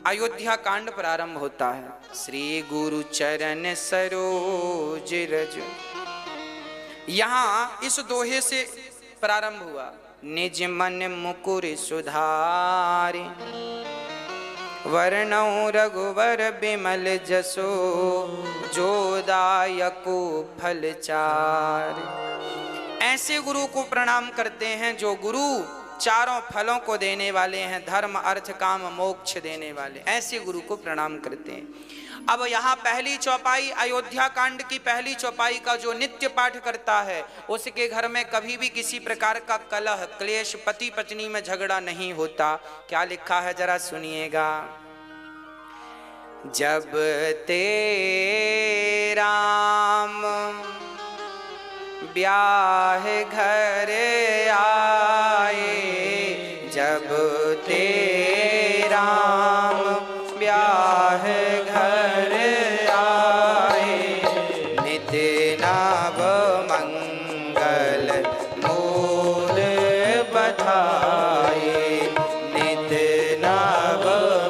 अयोध्या कांड प्रारंभ होता है। श्री गुरु चरण सरोज रज, यहां इस दोहे से प्रारंभ हुआ। निज मन मुकुर सुधारि, वर्णौ रघुवर बिमल जसो, जो दायको फल चार। ऐसे गुरु को प्रणाम करते हैं जो गुरु चारों फलों को देने वाले हैं, धर्म अर्थ काम मोक्ष देने वाले, ऐसे गुरु को प्रणाम करते हैं। अब यहाँ पहली चौपाई, अयोध्या कांड की पहली चौपाई का जो नित्य पाठ करता है उसके घर में कभी भी किसी प्रकार का कलह क्लेश, पति पत्नी में झगड़ा नहीं होता। क्या लिखा है जरा सुनिएगा। जब ते राम ब्याह घर आए, जब ते राम ब्याह घर आए, नित नव मंगल मूल बधाए, नित नव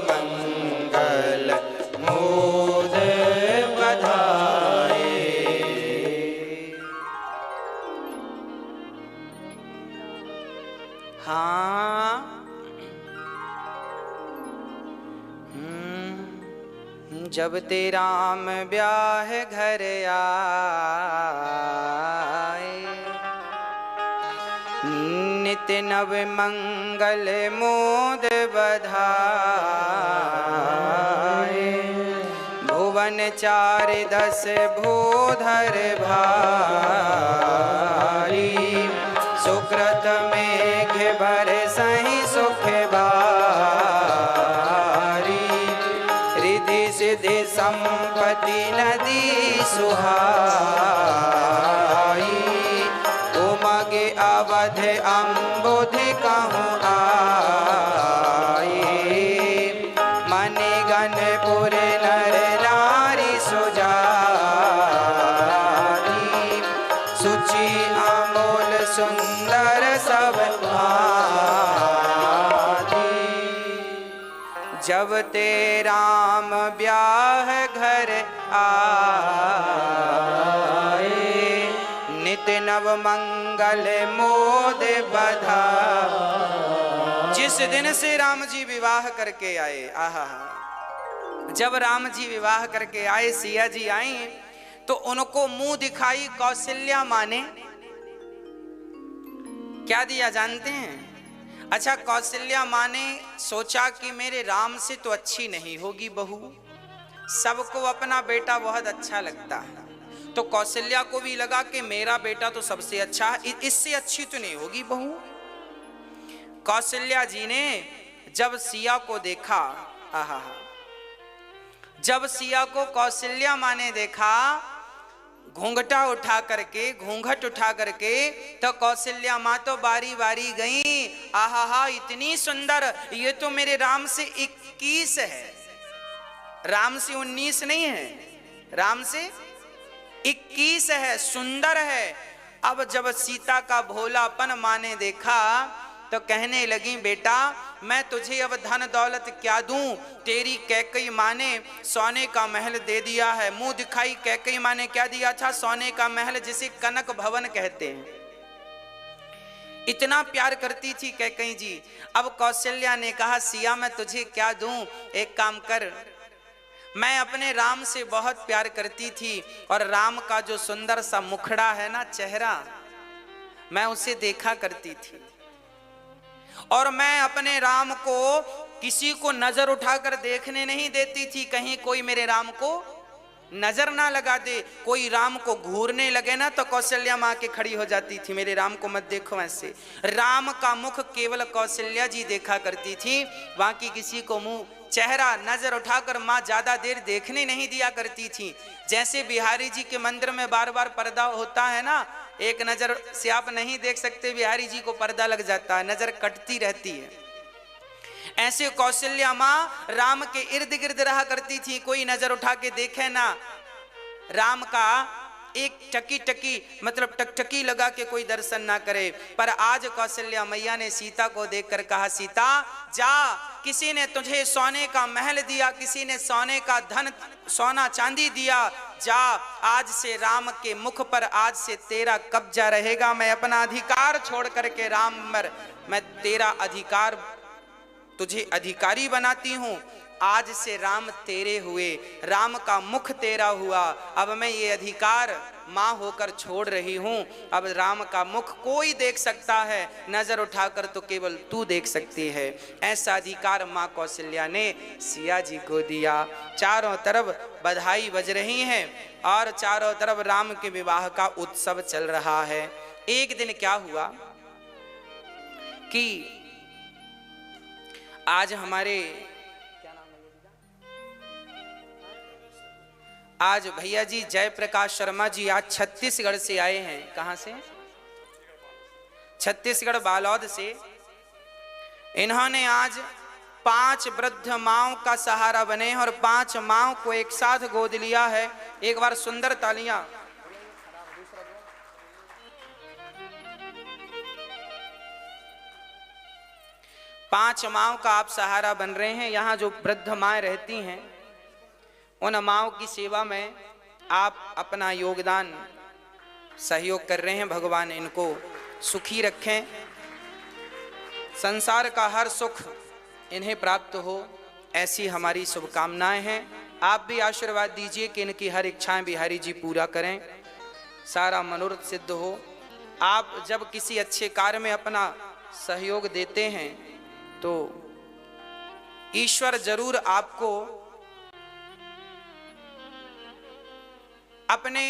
मंगल मूल बधाए। हाँ, जब ते राम ब्याह घर आए, नित नव मंगल मोद बधाए, भुवन चार दस भूधर भारी, सुकृत मेघ बर सही सुख बारी, रिधि सिद्धि संपत्ति नदी सुहाई, उमगे अवध अम्बुधि कहूँ आई, मणिगणपुर नर नारी सुजाती, सुचि अमोल सुंदर सब भांति, जब ते राम ब्याह घर आए, नित नव मंगल मोद बधा। जिस दिन से राम जी विवाह करके आए, आहा, जब राम जी विवाह करके आए, सिया जी आई तो उनको मुंह दिखाई कौशल्या माँ ने क्या दिया जानते हैं? अच्छा, कौशल्या माँ ने सोचा कि मेरे राम से तो अच्छी नहीं होगी बहू, सबको अपना बेटा बहुत अच्छा लगता है, तो कौशल्या को भी लगा कि मेरा बेटा तो सबसे अच्छा है, इससे अच्छी तो नहीं होगी बहू। कौशल्या जी ने जब सिया को देखा, आहा, जब सिया को कौशल्या माँ ने देखा, घूंघट उठा करके तो कौशल्या माँ तो बारी बारी गई। आहा, इतनी सुंदर, ये तो मेरे राम से 21 है, राम से 19 नहीं है, राम से 21 है, सुंदर है। अब जब सीता का भोलापन माँ ने देखा तो कहने लगी, बेटा मैं तुझे अब धन दौलत क्या दूं, तेरी कैकई माँ ने सोने का महल दे दिया है। मुंह दिखाई कैकई माँ ने क्या दिया था? सोने का महल, जिसे कनक भवन कहते हैं। इतना प्यार करती थी कैकई जी। अब कौशल्या ने कहा, सिया मैं तुझे क्या दूं, एक काम कर, मैं अपने राम से बहुत प्यार करती थी और राम का जो सुंदर सा मुखड़ा है ना, चेहरा, मैं उसे देखा करती थी और मैं अपने राम को किसी को नजर उठाकर देखने नहीं देती थी, कहीं कोई मेरे राम को नजर ना लगा दे। कोई राम को घूरने लगे ना तो कौशल्या माँ के खड़ी हो जाती थी, मेरे राम को मत देखो ऐसे। राम का मुख केवल कौशल्या जी देखा करती थी, बाकी किसी को मुंह चेहरा नजर उठाकर माँ ज्यादा देर देखने नहीं दिया करती थी। जैसे बिहारी जी के मंदिर में बार बार पर्दा होता है ना, एक नजर से आप नहीं देख सकते, बिहारी जी को पर्दा लग जाता है, नजर कटती रहती है। ऐसे कौशल्या माँ राम के इर्द गिर्द रहा करती थी, कोई नजर उठा के देखे ना राम का एक टकी टकी मतलब टकटकी लगा के कोई दर्शन ना करे। पर आज कौशल्या मैया ने सीता को देखकर कहा, सीता जा, किसी ने तुझे सोने का महल दिया, किसी ने सोने का धन सोना चांदी दिया, जा, आज से राम के मुख पर आज से तेरा कब्जा रहेगा। मैं अपना अधिकार छोड़ करके राम पर मैं तेरा अधिकार तुझे अधिकारी बनाती हूं। आज से राम तेरे हुए, राम का मुख तेरा हुआ। अब मैं ये अधिकार माँ होकर छोड़ रही हूं। अब राम का मुख कोई देख सकता है, नजर उठाकर तो केवल तू देख सकती है। ऐसा अधिकार माँ कौशल्या ने सिया जी को दिया। चारों तरफ बधाई बज रही हैं और चारों तरफ राम के विवाह का उत्सव चल रहा है। एक दिन क्या हुआ कि आज हमारे आज भैया जी जयप्रकाश शर्मा जी आज छत्तीसगढ़ से आए हैं। कहां से? छत्तीसगढ़ बालोद से। इन्होंने आज 5 वृद्ध माओं का सहारा बने और 5 माओं को एक साथ गोद लिया है। एक बार सुंदर तालियां। पांच माओं का आप सहारा बन रहे हैं। यहाँ जो वृद्ध माएँ रहती हैं उन माओं की सेवा में आप अपना योगदान सहयोग कर रहे हैं। भगवान इनको सुखी रखें, संसार का हर सुख इन्हें प्राप्त हो, ऐसी हमारी शुभकामनाएं हैं। आप भी आशीर्वाद दीजिए कि इनकी हर इच्छाएं बिहारी जी पूरा करें, सारा मनोरथ सिद्ध हो। आप जब किसी अच्छे कार्य में अपना सहयोग देते हैं तो ईश्वर जरूर आपको अपने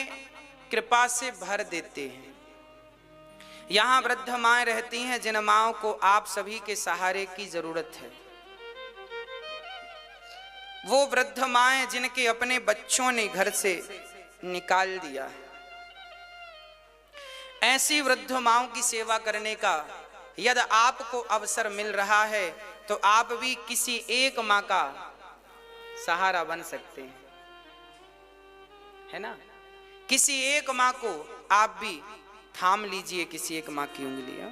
कृपा से भर देते हैं। यहां वृद्ध माएँ रहती हैं जिन माओं को आप सभी के सहारे की जरूरत है। वो वृद्ध माएँ जिनके अपने बच्चों ने घर से निकाल दिया है, ऐसी वृद्ध माओं की सेवा करने का यदि आपको अवसर मिल रहा है तो आप भी किसी एक माँ का सहारा बन सकते हैं, है ना? किसी एक माँ को आप भी थाम लीजिए, किसी एक माँ की उंगलियां।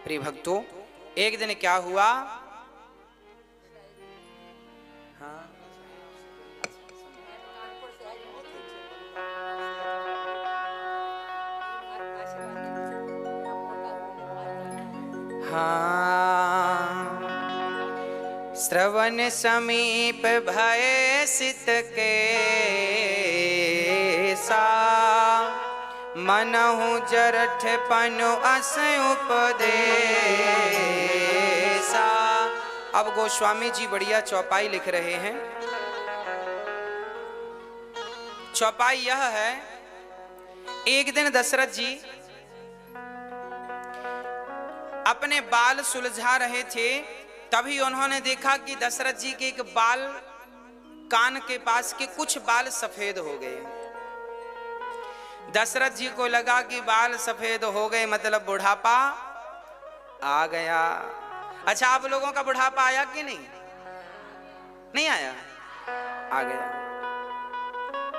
प्रिय भक्तों, एक दिन क्या हुआ, श्रवण समीप भय सित के सा, मनहु जरठ पनु अस उपदेसा। अब गोस्वामी जी बढ़िया चौपाई लिख रहे हैं। चौपाई यह है, एक दिन दशरथ जी अपने बाल सुलझा रहे थे, तभी उन्होंने देखा कि दशरथ जी के एक बाल, कान के पास के कुछ बाल सफेद हो गए। दशरथ जी को लगा कि बाल सफेद हो गए मतलब बुढ़ापा आ गया। अच्छा, आप लोगों का बुढ़ापा आया कि नहीं? नहीं आया? आ गया।